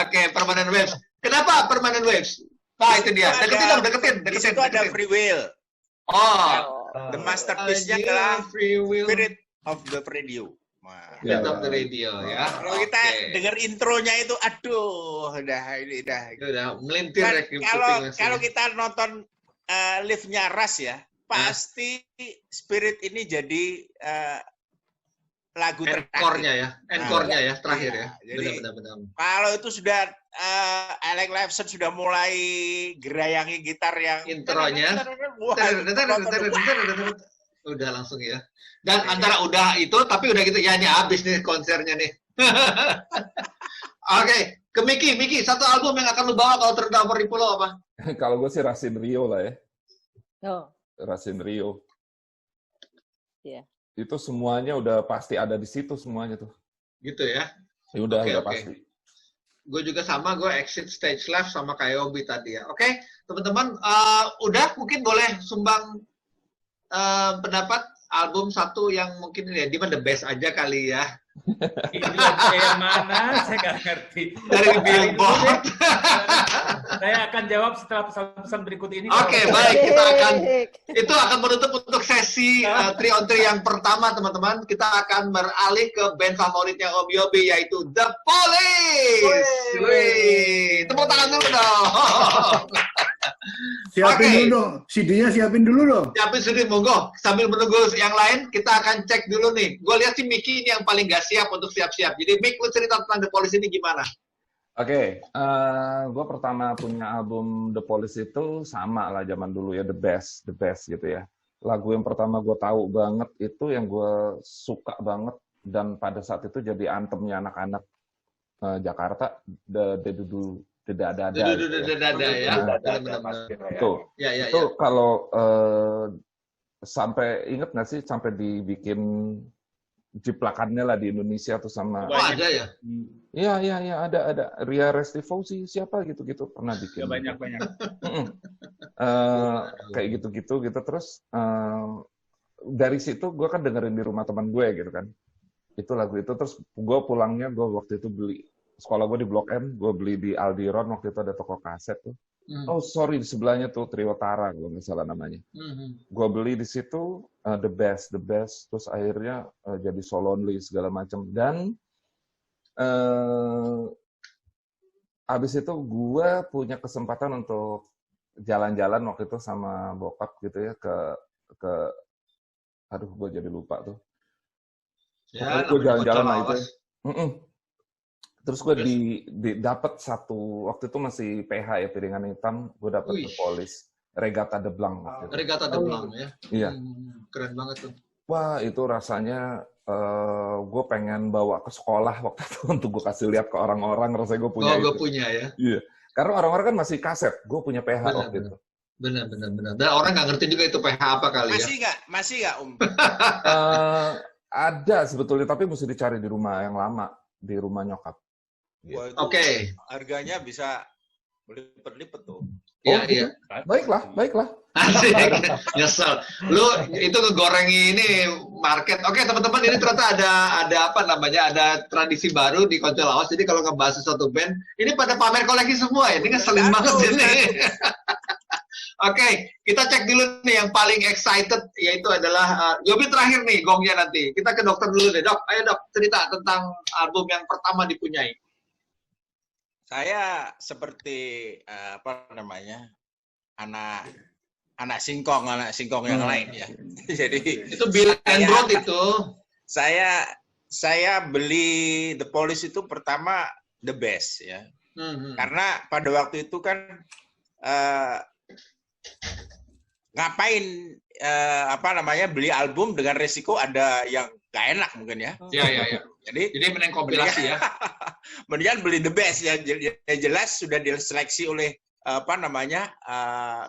Oke, Permanent Waves. Kenapa Permanent Waves? Pak, itu dia. Deketin. Di situ ada Free Will. Oh, The masterpiece-nya Anjir, adalah Free Will. Spirit of the Radio. Wah. Spirit of the Radio ya. Kalau kita Oke. denger intronya itu, aduh, ini udah. Itu udah melintir Dan ya. kuping kalau langsung. kita nonton live-nya Rush ya, pasti Spirit ini jadi lagu Encore-nya ya. Encore-nya ya, Iya. terakhir ya. Jadi- Benar-benar. Kalau itu sudah Alex Lifeson sudah mulai gerayangi gitar yang Intronya. Wah, Udah langsung ya. Dan antara udah itu, tapi udah gitu, ya ini habis nih konsernya nih. Oke, ke Miki, satu album yang akan lu bawa kalau terdampar di pulau apa? Kalau gue sih Rasin Rio lah ya. Oh, Rasin Rio. Iya. Itu semuanya udah pasti ada di situ semuanya tuh. Gitu ya. Ya udah, Oke, udah oke. pasti. Gue juga sama, gue Exit Stage Live sama kayak Yobi tadi ya. Oke, teman-teman, udah mungkin boleh sumbang pendapat album satu yang mungkin ya, di mana the best aja kali ya. Ini lagu yang mana? Saya nggak ngerti. Dari Billboard. Saya akan jawab setelah pesan-pesan berikut ini. Oke, baik, kita akan itu akan menutup untuk sesi 3-on-3 yang pertama, teman-teman. Kita akan beralih ke band favoritnya Om Yobi, yaitu The Police. Wih, tepuk tangan dulu dong. Siapin Oke. dulu dong. CD-nya siapin dulu dong. Siapin sedih, monggo. Sambil menunggu yang lain, kita akan cek dulu nih. Gue lihat si Miki ini yang paling gak siap untuk siap-siap. Jadi, Mik, lu cerita tentang The Police ini gimana? Oke, gue pertama punya album The Police itu sama lah zaman dulu ya, the best gitu ya. Lagu yang pertama gue tahu banget itu yang gue suka banget dan pada saat itu jadi anthemnya anak-anak Jakarta, tidak ada Dada ya. Nah, Benar-benar. Itu Ya, ya, itu ya. kalau sampai inget nggak sih sampai dibikin jiplakannya lah di Indonesia tuh sama. Oh, ada ya? Iya ada Ria Restivo sih siapa gitu pernah bikin. Banyak. Kayak gitu terus dari situ gue kan dengerin di rumah teman gue gitu kan. Itu lagu itu terus gue pulangnya gue waktu itu beli sekolah gue di Blok M, gue beli di Aldiron waktu itu ada toko kaset tuh. Oh sorry di sebelahnya tuh Triwetara gue nggak salah namanya. Gue beli di situ the best terus akhirnya jadi So Lonely segala macam dan abis itu gue punya kesempatan untuk jalan-jalan waktu itu sama bokap gitu ya ke aduh gue jadi lupa tuh. Ya, Gue jalan-jalan lah itu. lawas. Terus gue dapat satu waktu itu masih PH ya piringan hitam, gue dapat Wih. The Police Regatta de Blanc waktu itu. Regatta de Blanc ya. Iya. Keren banget tuh. Wah itu rasanya gue pengen bawa ke sekolah waktu itu untuk gue kasih lihat ke orang-orang rasanya gue punya Oh, gue itu. punya ya. Iya. Karena orang-orang kan masih kaset, gue punya PH waktu itu. Benar. Dan orang nggak ngerti juga itu PH apa kali ya. Masih nggak Ada sebetulnya, tapi mesti dicari di rumah yang lama, di rumah nyokap. Wah, itu Oke. harganya bisa berlipat-lipat tuh. Iya. Baiklah. Asik. Nyesel. Lu itu ngegorengi ini market. Oke, teman-teman, ini ternyata ada apa namanya? Ada tradisi baru di Konco Lawas. Jadi kalau ngebahas suatu band, ini pada pamer koleksi semua ya. Ini ngeselin banget ini. Oke, kita cek dulu nih yang paling excited yaitu adalah Yobi terakhir nih gongnya nanti. Kita ke dokter dulu deh, Dok. Ayo Dok, cerita tentang album yang pertama dipunyai. Saya seperti anak singkong yang lain ya. Jadi Itu Bill and Broad itu. Saya beli The Police itu pertama the best ya. Karena pada waktu itu kan ngapain beli album dengan resiko ada yang gak enak mungkin ya. Iya. Jadi mending kompilasi ya. Mendingan beli the best ya. Jelas sudah diseleksi oleh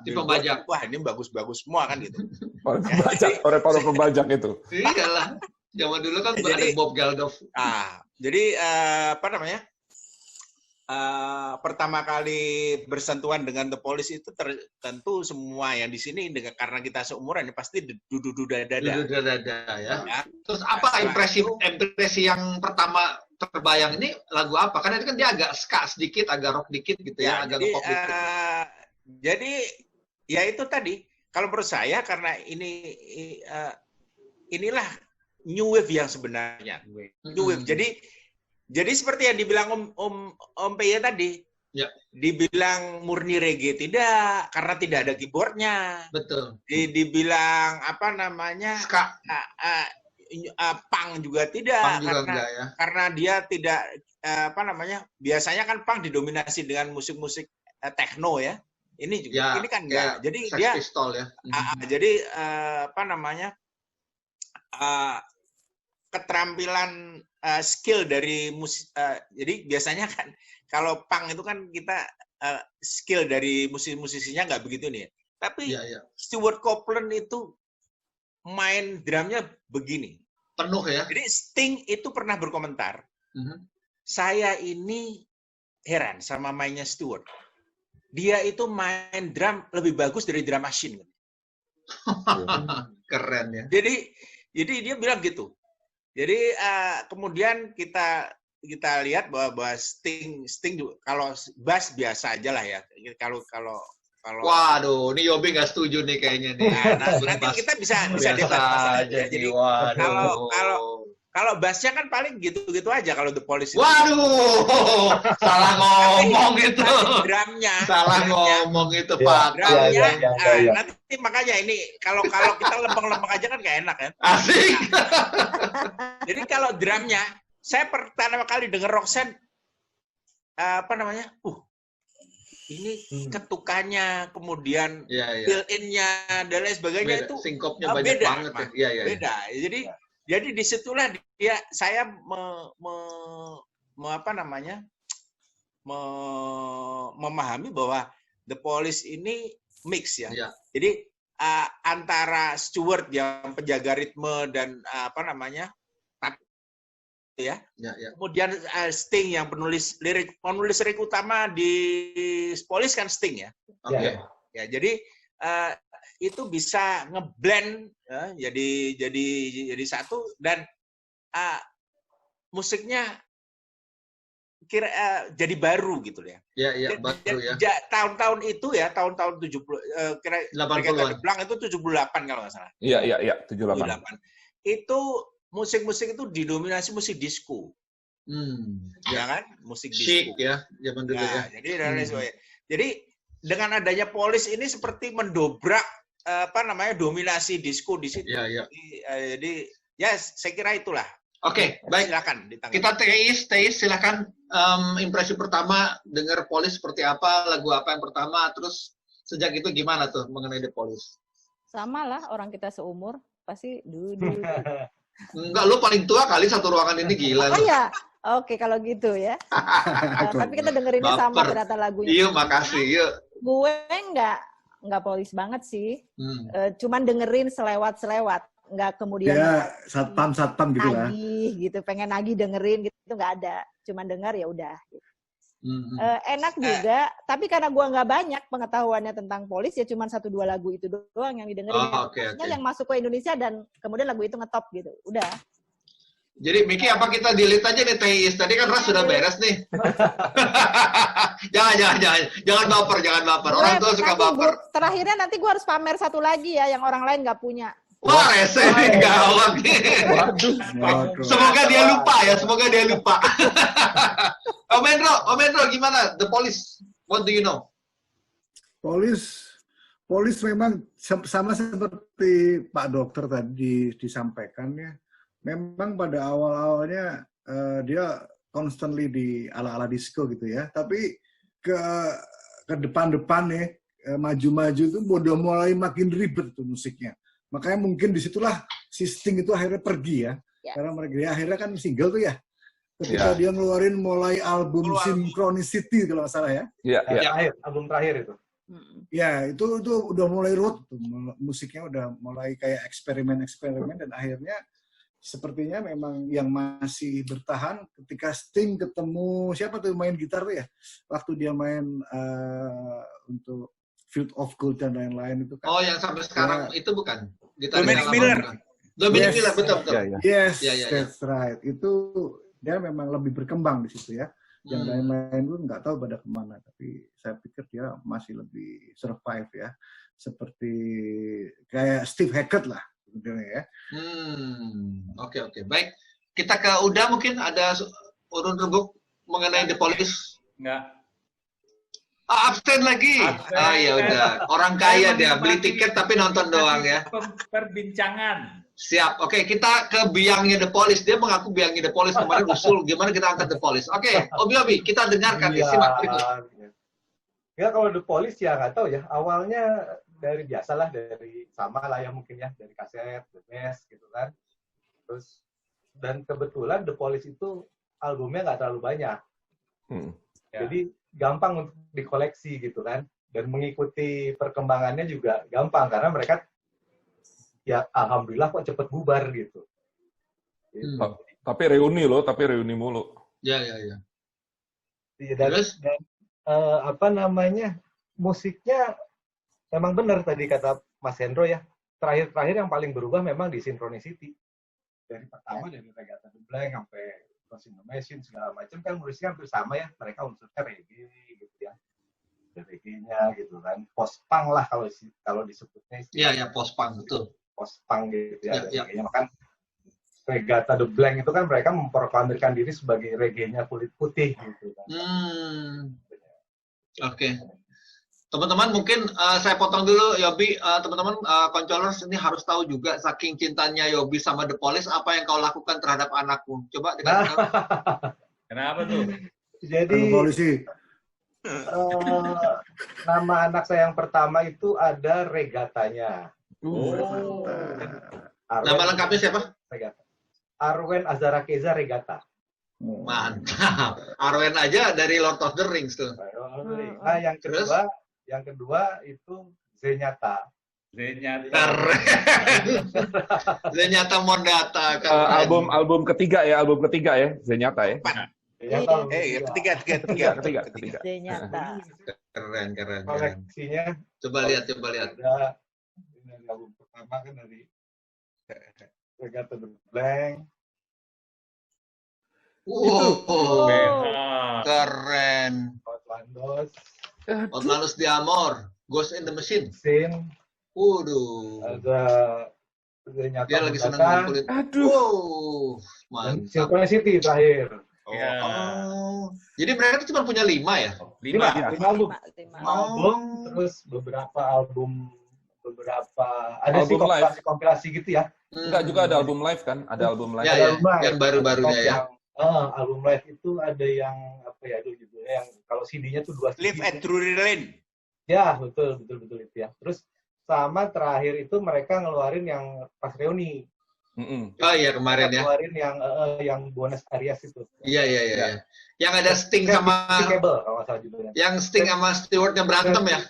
Di pembajak. Wah ini bagus-bagus semua kan gitu. Oleh para pembajak itu. Iyalah. Zaman dulu kan ada Bob Geldof. Jadi pertama kali bersentuhan dengan The Police itu tentu semua yang di sini karena kita seumuran ya pasti dada ya. Terus apa impresi yang pertama terbayang ini lagu apa? Karena itu kan dia agak ska sedikit, agak rock dikit gitu ya, agak pop dikit. Jadi ya itu tadi kalau menurut saya karena inilah new wave yang sebenarnya. New wave. Jadi seperti yang dibilang Om Peye tadi, ya. Dibilang murni reggae tidak, karena tidak ada keyboardnya. Betul. Dibilang ska, punk juga tidak, karena dia tidak biasanya kan punk didominasi dengan musik-musik techno ya. Ini juga, ya, ini kan enggak. Jadi Sex dia Pistol ya. Jadi keterampilan skill dari musik. Jadi biasanya kan kalau punk itu kan kita skill dari musisinya nggak begitu nih. Tapi Stuart Copeland itu main drumnya begini. Penuh ya. Jadi Sting itu pernah berkomentar. Saya ini heran sama mainnya Stuart. Dia itu main drum lebih bagus dari drum machine. Keren ya. Jadi dia bilang gitu. Jadi kemudian kita lihat bahwa Sting juga, kalau bass biasa aja lah ya. Kalau waduh, ini Yobi nggak setuju nih kayaknya nih. Nanti kita bisa debat aja. Jadi kalau bassnya kan paling gitu-gitu aja kalau The Police. Waduh, salah ngomong itu. Drumnya. Salah ngomong itu Pak. Drumnya. Nanti makanya ini kalau kita lempeng-lempeng aja kan nggak enak kan. Asik. Jadi kalau drumnya, saya pertama kali denger Roxanne, ini ketukannya, kemudian fill-in-nya dan lain sebagainya beda. Itu singkopnya banyak beda, banget ya. Beda. Jadi disitulah saya memahami bahwa The Police ini mix ya. Jadi antara steward yang penjaga ritme dan ya. Kemudian Sting yang penulis lirik utama di Police kan Sting ya. Oke. Ya, jadi itu bisa ngeblend ya, jadi satu, dan musiknya jadi baru gitu ya. Iya, baru ya. Tahun-tahun itu ya, tahun-tahun 70 80-an. Blanc itu 78 kalau nggak salah. Iya, 78. Itu musik-musik itu didominasi musik disco. Ya kan? Musik Chic disco. ya, zaman dulu ya. Jadi dengan adanya Police ini seperti mendobrak dominasi disco di situ. Iya. Jadi ya saya kira itulah. Oke, baik. Silakan ditanggapi. Kita Teis, silakan impresi pertama dengar Police seperti apa, lagu apa yang pertama, terus sejak itu gimana tuh mengenai The Police? Sama lah, orang kita seumur pasti dulu. Enggak, lu paling tua kali satu ruangan ini, gila. Oh iya, oke kalau gitu ya. Tapi kita dengerinnya sama ternyata lagunya. Iya, makasih. Yuk. Gue nggak Police banget sih. Cuman dengerin selewat-selewat. Nggak kemudian ya satpam gitu lah. Gitu, pengen nagih dengerin gitu, nggak ada. Cuman dengar ya udah. Gitu. Enak juga, tapi karena gua nggak banyak pengetahuannya tentang Police, ya cuman 1-2 lagu itu doang yang didengerin. Yang masuk ke Indonesia dan kemudian lagu itu ngetop gitu. Udah. Jadi Miki, apa kita delete aja nih Teis? Tadi kan Ras sudah beres nih. Jangan baper. Orang tua suka baper. Terakhirnya nanti gua harus pamer satu lagi ya yang orang lain nggak punya. Wah, rese nih, gawat nih. Semoga dia lupa. Om Endro, gimana? The Police, what do you know? Police memang sama seperti Pak Dokter tadi disampaikan ya. Memang pada awal-awalnya dia constantly di ala-ala disco gitu ya. Tapi ke depan-depan ya, maju-maju itu udah mulai makin ribet tuh musiknya. Makanya mungkin disitulah si Sting itu akhirnya pergi ya. Karena mereka akhirnya kan single tuh ya. Ketika dia ngeluarin mulai album Synchronicity kalau nggak salah ya. Iya. Album terakhir itu. Ya, itu udah mulai road tuh. Musiknya udah mulai kayak eksperimen dan akhirnya sepertinya memang yang masih bertahan ketika Sting ketemu siapa tuh main gitar tuh ya. Waktu dia main untuk Field of Gold dan lain-lain itu kan. Oh, yang sampai sekarang itu bukan? Dominic Miller. Dominic Miller, betul. Yes, that's right. Itu dia memang lebih berkembang di situ ya. Yang lain-lain pun nggak tahu pada kemana. Tapi saya pikir dia masih lebih survive ya. Seperti kayak Steve Hackett lah. Ya. Oke. Baik. Kita ke Uda mungkin ada urun rembuk mengenai The Police. Enggak. Absen lagi. Ya udah. Orang kaya dia beli tiket tapi nonton doang ya. Perbincangan. Siap. Oke, kita ke biangnya The Police. Dia mengaku biangnya The Police kemarin usul gimana kita angkat The Police. Oke, Obi, kita dengarkan simak berikut. Ya kalau The Police ya nggak tahu ya. Awalnya dari biasalah, dari sama lah ya mungkin ya, dari kaset, The Best gitu kan. Terus dan kebetulan The Police itu albumnya nggak terlalu banyak. Jadi gampang untuk dikoleksi gitu kan, dan mengikuti perkembangannya juga gampang karena mereka ya alhamdulillah kok cepet bubar gitu. Tapi reuni mulu. Ya. Dan musiknya memang benar tadi kata Mas Hendro ya, terakhir yang paling berubah memang di Synchronicity. Dari pertama dari Regatta the Blanc sampai Crossing the Machine segala macam kan musiknya hampir sama ya, mereka unsurnya reggae gitu ya, reggae-nya gitu kan, post-punk lah kalau disebutnya. Iya, post-punk betul. Post-punk gitu ya. Reggae-nya kan Regatta the Blanc itu kan mereka memproklamirkan diri sebagai reggae-nya kulit putih gitu kan. Oke. Teman-teman mungkin saya potong dulu Yobi, teman-teman Koncolers ini harus tahu juga saking cintanya Yobi sama The Police apa yang kau lakukan terhadap anakmu. Coba dengan Kenapa tuh? Jadi nama anak saya yang pertama itu ada Regatanya. Nama lengkapnya siapa? Regata. Arwen Azarakeza Regata. Mantap. Arwen aja dari Lord of the Rings tuh. Nah, yang kedua itu Zenyatta. Zenyata. Keren. Zenyata Mondata. Keren. Album ketiga ya Zenyata ya. Ketiga. Ketiga. Zenyata. Keren. Koleksinya Coba lihat. ada ini album pertama kan dari Regatta the Blank. Wow, BH. keren. Outlandos, Outlandos de Amor, Ghost in the Machine. Sin, Waduh. ada Zenyata Dia lagi seneng Mondata, ngumpulin. Aduh. Wow, dan mantap. Synchronicity terakhir. Ya. Oh, jadi mereka tuh cuma punya 5 ya? 5. 5 album. Lima. Album, terus beberapa ada sih Album live. kompilasi gitu ya. Enggak, juga ada album live kan? Ada album live. Ya, Ada ya. album live. Yang baru-barunya ya. Album live itu ada yang apa ya itu judulnya yang kalau CD-nya tuh 2 CD. Live at Drury Lane. Ya, betul itu ya. Terus sama terakhir itu mereka ngeluarin yang pas reuni. Oh iya kemarin ya. Ngeluarin yang Buenos Aires itu. Iya. Yang ada Sting sama Cable kalau nggak salah judulnya. yang Sting sama Stewart yang berantem ya.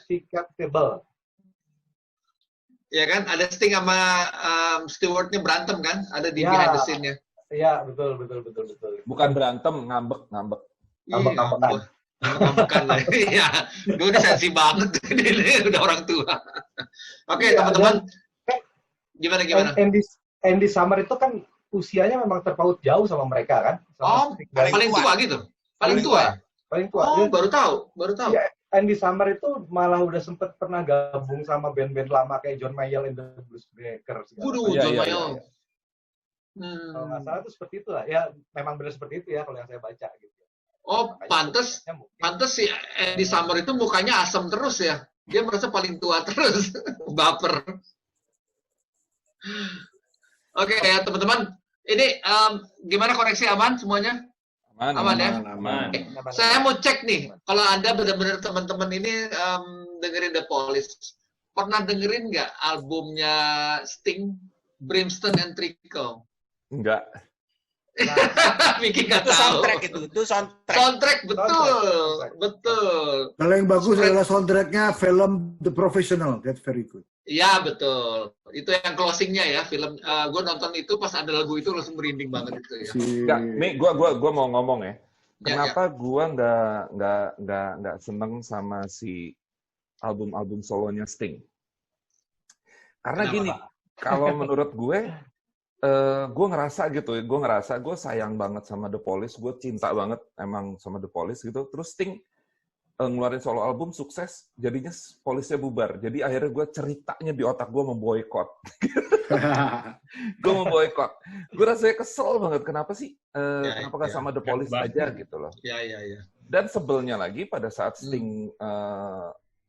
Cable. Iya kan? Ada Sting sama Stewart-nya berantem kan? Ada di Ya. behind the scene-nya. Iya, betul. Bukan berantem, ngambek. Ngambek-ngambekan. Ngambek-ngambekan lah. Iya. Gue udah sensi banget. Ini udah orang tua. Oke, Iya, teman-teman. Gimana? Andy Summer itu kan usianya memang terpaut jauh sama mereka kan? Oh, Sting. paling tua gitu. Paling tua. Paling tua. Oh, Dia- baru tahu. Iya, Andy Summer itu malah udah sempet pernah gabung sama band-band lama kayak John Mayall and the Bluesbreakers. Waduh, Iya, John iya, Mayo. Kalau nggak salah itu seperti itu lah. Ya, memang benar seperti itu ya kalau yang saya baca gitu. Oh, pantes si Andy Summer itu mukanya asem terus ya. Dia merasa paling tua terus. Baper. Oke ya teman-teman. Ini gimana koneksi aman semuanya? Aman ya? Aman. Saya mau cek nih. Kalau Anda benar-benar teman-teman ini dengerin The Police. Pernah dengerin nggak albumnya Sting, Brimstone and Trickle? Enggak. Vicky nggak Itu tahu. soundtrack itu soundtrack. Soundtrack, betul. Kalau yang bagus adalah soundtracknya film The Professional. That's very good. Iya betul. Itu yang closingnya ya film. Gue nonton itu pas ada lagu itu langsung merinding banget itu ya. Enggak, nih gua mau ngomong ya. Kenapa gua nggak seneng sama si album solonya Sting? Karena Kenapa, gini, Pak? kalau menurut gue ngerasa gitu, gue sayang banget sama The Police, gue cinta banget emang sama The Police gitu. Terus Sting ngeluarin solo album sukses, jadinya Police-nya bubar. Jadi akhirnya gue ceritanya di otak gue memboikot. Gue memboikot. Gue rasanya kesel banget. Kenapa sih? Kenapa gak sama The Police aja gitu loh. Iya. Dan sebelnya lagi pada saat Sting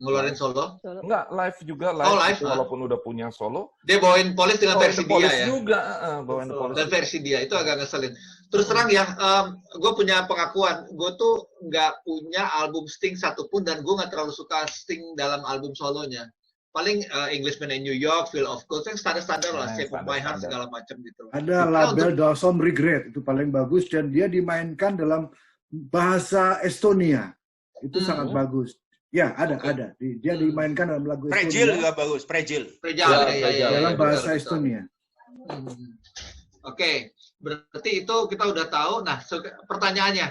Ngeluarin solo. enggak live juga Oh, live, gitu, walaupun udah punya solo. Dia bawain Police dengan versi The dia Police ya. juga, bawain The Police. Dan versi dia itu agak ngeselin. Terus terang ya, gue punya pengakuan, gue tuh nggak punya album Sting satupun dan gue nggak terlalu suka Sting dalam album solonya. Paling Englishman in New York, Feel of Gold, yang standar-standar lah, Shape of My Heart segala macam gitu. Ada label Dawson Regret, itu paling bagus dan dia dimainkan dalam bahasa Estonia. Itu sangat bagus. Ya, ada. Dia dimainkan dalam lagu Fragile Estonia. juga bagus, Fragile. Ya, Dalam bahasa Estonia. Oke, berarti itu kita udah tahu. Nah, pertanyaannya,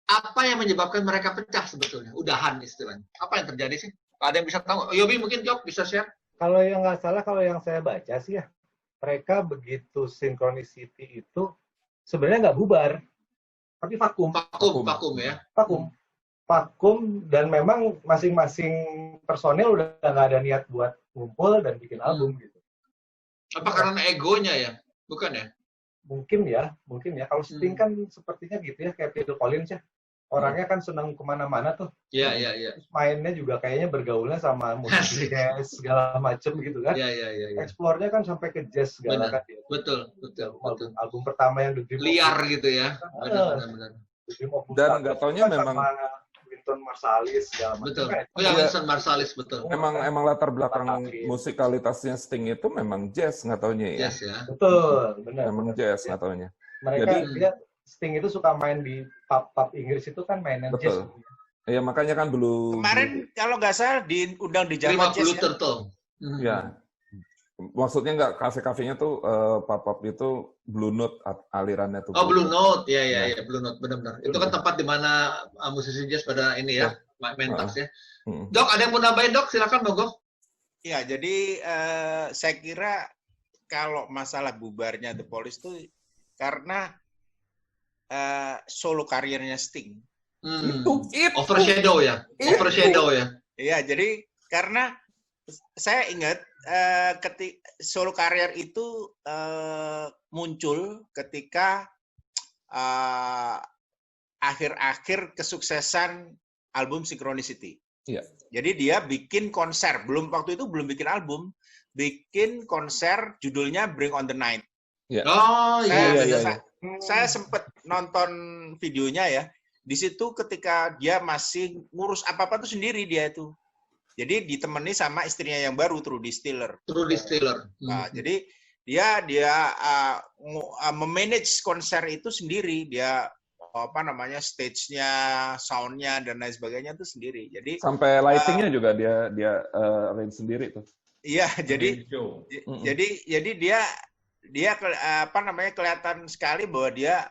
apa yang menyebabkan mereka pecah sebetulnya? Udahan istilahnya. Apa yang terjadi sih? Ada yang bisa tahu? Yobi mungkin Jok bisa share? Kalau yang nggak salah, kalau yang saya baca sih ya, mereka begitu Synchronicity itu sebenarnya nggak bubar, tapi vakum. Vakum ya. Vakum dan memang masing-masing personel udah nggak ada niat buat ngumpul dan bikin album gitu. Apa karena egonya ya? Bukan ya? Mungkin ya. Kalau Sting kan sepertinya gitu ya, kayak Phil Collins ya. Orangnya kan senang kemana-mana tuh. Iya. Terus mainnya juga kayaknya bergaulnya sama musik jazz segala macem gitu kan. Iya. Explore-nya kan sampai ke jazz segala kan. Ya. Betul. Album pertama yang The Dream Liar of, gitu ya. Benar. The Dream of Dan Mustafa nggak taunya kan memang sama Wynton Marsalis segala macam. Betul. Kan. Oh ya, Winston Marsalis betul. emang latar belakang musikalitasnya Sting itu memang jazz nggak taunya ya. Yes ya. Betul, benar. Emang jazz nggak taunya. Mereka Jadi- dia Sting itu suka main di pub Inggris itu kan mainan jazz. Betul. Iya makanya kan Kemarin kalau nggak salah diundang di Dream Java of Jazz Blue ya. Turtle. ya Maksudnya nggak kafe-kafenya tuh pop-up itu Blue Note alirannya tuh. Oh, Blue Note. Ya, Blue Note benar-benar. Itu kan tempat di mana musisi jazz pada ini ya, main tas ya. Dok, ada yang mau nambahin, Dok? Silakan, monggo. Ya, jadi saya kira kalau masalah bubarnya The Police itu karena solo karirnya Sting. Itu. Overshadow ya. Overshadow ya. Iya, jadi karena saya ingat ketika solo karir itu muncul ketika akhir-akhir kesuksesan album Synchronicity. Iya. Jadi dia bikin konser, waktu itu belum bikin album, bikin konser judulnya Bring on the Night. Iya. Oh iya. Saya sempat nonton videonya ya. Di situ ketika dia masih ngurus apa-apa tuh sendiri dia itu. Jadi ditemani sama istrinya yang baru, Trudy Stiller. Nah, jadi dia memanage konser itu sendiri. Dia stage-nya, sound-nya dan lain sebagainya itu sendiri. Jadi sampai lighting-nya juga dia arrange sendiri tuh. Iya, jadi dia kelihatan sekali bahwa dia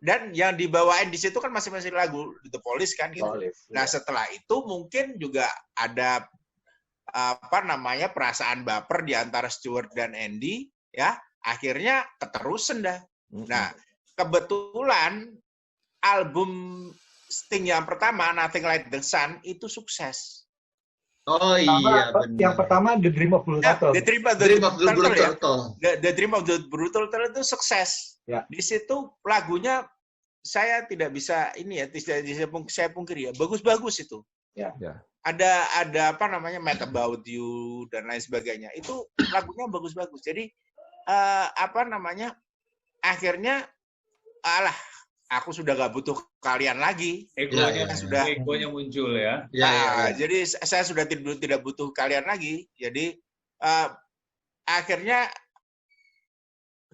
dan yang dibawain di situ kan masing-masing lagu The Police kan gitu. Nah, setelah itu mungkin juga ada perasaan baper di antara Stewart dan Andy ya, akhirnya keterusan dah. Nah, kebetulan album Sting yang pertama Nothing Like the Sun itu sukses. Oh iya, benar. Yang pertama The Dream of Blue Turtle. The Dream of the Brutal Turtle itu sukses. Ya. Di situ lagunya saya tidak bisa saya pungkiri ya, bagus-bagus itu. Ya. Ada Mad About You dan lain sebagainya. Itu lagunya bagus-bagus. Jadi akhirnya aku sudah gak butuh kalian lagi. Egonya muncul ya. Jadi saya sudah tidak butuh kalian lagi. Jadi akhirnya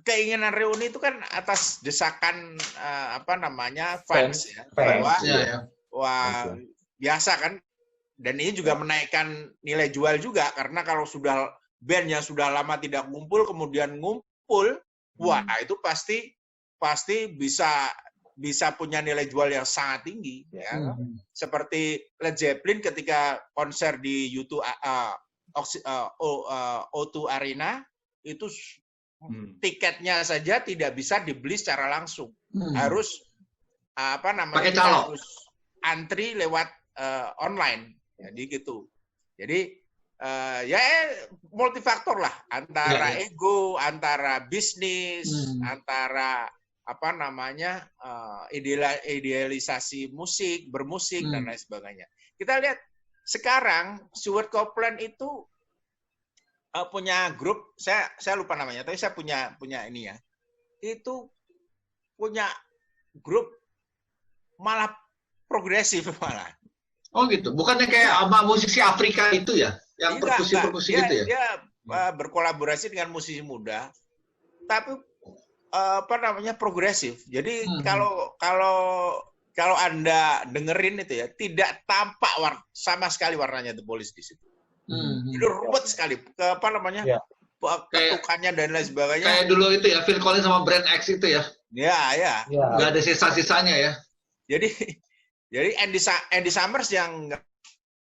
keinginan reuni itu kan atas desakan fans ya. Wah, biasa kan. Dan ini juga menaikkan nilai jual juga karena kalau sudah bandnya sudah lama tidak ngumpul kemudian ngumpul, wah itu pasti bisa punya nilai jual yang sangat tinggi ya. Seperti Led Zeppelin ketika konser di O2 Arena itu tiketnya saja tidak bisa dibeli secara langsung. Harus pakai calo. harus antri lewat online. Jadi gitu. Jadi multifaktor lah antara ego, antara bisnis, antara idealisasi musik, bermusik dan lain sebagainya. Kita lihat sekarang Stuart Copeland itu punya grup, saya lupa namanya, tapi saya punya ini ya. Itu punya grup malah progresif malah. Oh gitu, bukannya kayak sama musisi Afrika itu ya, yang perkusi-perkusi gitu ya? Dia berkolaborasi dengan musisi muda, tapi progresif. Jadi kalau Anda dengerin itu ya, tidak tampak sama sekali warnanya The Police di situ. Itu ruwet sekali. Ketukannya dan lain sebagainya. Kayak dulu itu ya, Phil Collins sama Brand X itu ya. Ya. Nggak ada sisa-sisanya ya. Jadi Andy Summers yang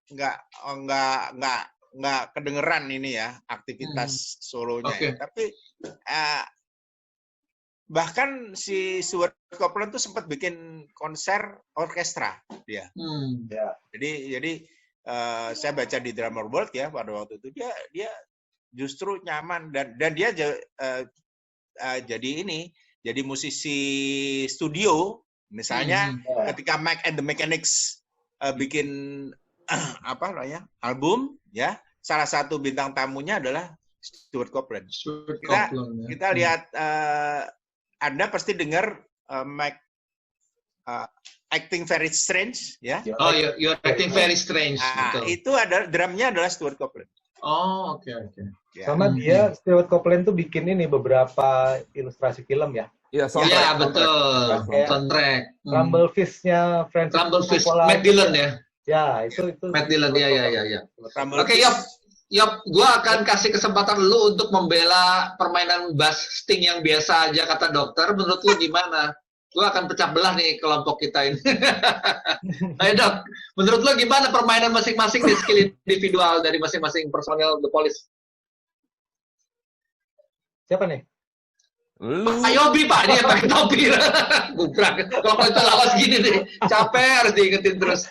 nggak kedengeran ini ya aktivitas solonya. Okay. Tapi bahkan si Stuart Copeland tuh sempat bikin konser orkestra dia. Jadi saya baca di Drummer World ya pada waktu itu dia justru nyaman dan dia jadi musisi studio misalnya ketika Mike and the Mechanics bikin album ya salah satu bintang tamunya adalah Stuart Copeland. Kita lihat Anda pasti dengar Mike Acting Very Strange ya. Oh, you're acting very strange. Itu drumnya adalah Stuart Copeland. Oh, oke. Ya. Sama dia Stuart Copeland tuh bikin ini beberapa ilustrasi film ya. Iya, betul. Soundtrack. Rumblefish-nya Francis Rumblefish, Matt Dillon ya. Ya, itu. Matt Dillon, ya. Oke, Yop, gua akan kasih kesempatan lu untuk membela permainan bass Sting yang biasa aja kata dokter. Menurut lu gimana? Gua akan pecah belah nih kelompok kita ini. Ayo Dok, menurut lu gimana permainan masing-masing di skill individual dari masing-masing personel The Police? Siapa nih? Lu. Pak Yobi, Pak, dia pakai topi. Gubrak. Kalau kita lawas gini nih, capek harus diingetin terus.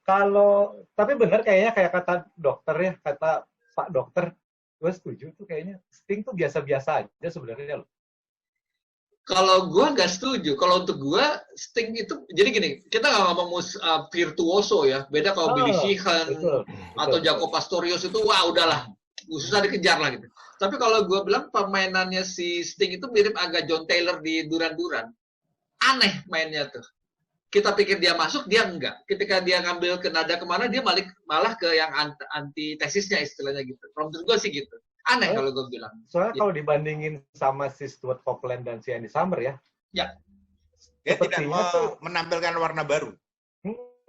Kalau, tapi benar kayaknya kayak kata dokter ya, kata Pak Dokter, gue setuju tuh kayaknya Sting tuh biasa-biasa aja sebenarnya loh. Kalau gue nggak setuju. Kalau untuk gue, Sting itu, jadi gini, kita nggak ngomong virtuoso ya. Beda kalau Billy Sheehan atau Jaco Pastorius itu, wah udahlah, susah dikejar lah gitu. Tapi kalau gue bilang permainannya si Sting itu mirip agak John Taylor di Duran Duran. Aneh mainnya tuh. Kita pikir dia masuk, dia enggak. Ketika dia ngambil ke nada kemana, dia malah ke yang antitesisnya istilahnya gitu. Menurut gue sih gitu. Aneh kalau gue bilang. Soalnya kalau dibandingin sama si Stuart Copeland dan si Andy Summer ya. Ya. Dia tidak mau menampilkan warna baru.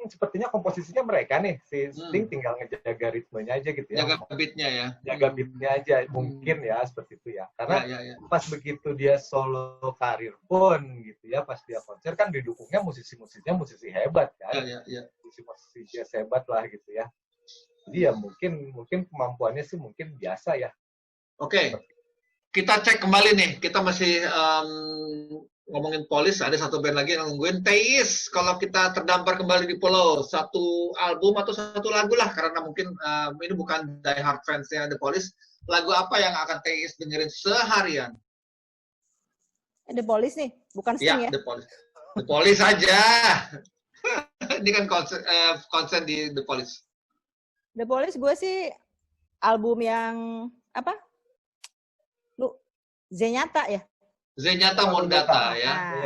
Sepertinya komposisinya mereka nih, si Sting tinggal ngejaga ritmenya aja gitu ya. Jaga beatnya ya. Jaga beatnya aja, mungkin ya seperti itu ya. Karena pas begitu dia solo karir pun gitu ya, pas dia konser kan didukungnya musisi-musisinya musisi hebat kan. Musisi dia hebat lah gitu ya. Jadi ya mungkin kemampuannya sih mungkin biasa ya. Oke. Kita cek kembali nih, kita masih ngomongin Police, ada satu band lagi yang nungguin Teis. Kalau kita terdampar kembali di pulau, satu album atau satu lagu lah, karena mungkin ini bukan die hard fansnya The Police. Lagu apa yang akan Teis dengerin seharian? The Police nih, bukan Sting ya? The Police. The Police aja. Ini kan konsen di The Police. The Police gue sih album yang apa? Zenyatta ya? Zenyatta Mondata ya.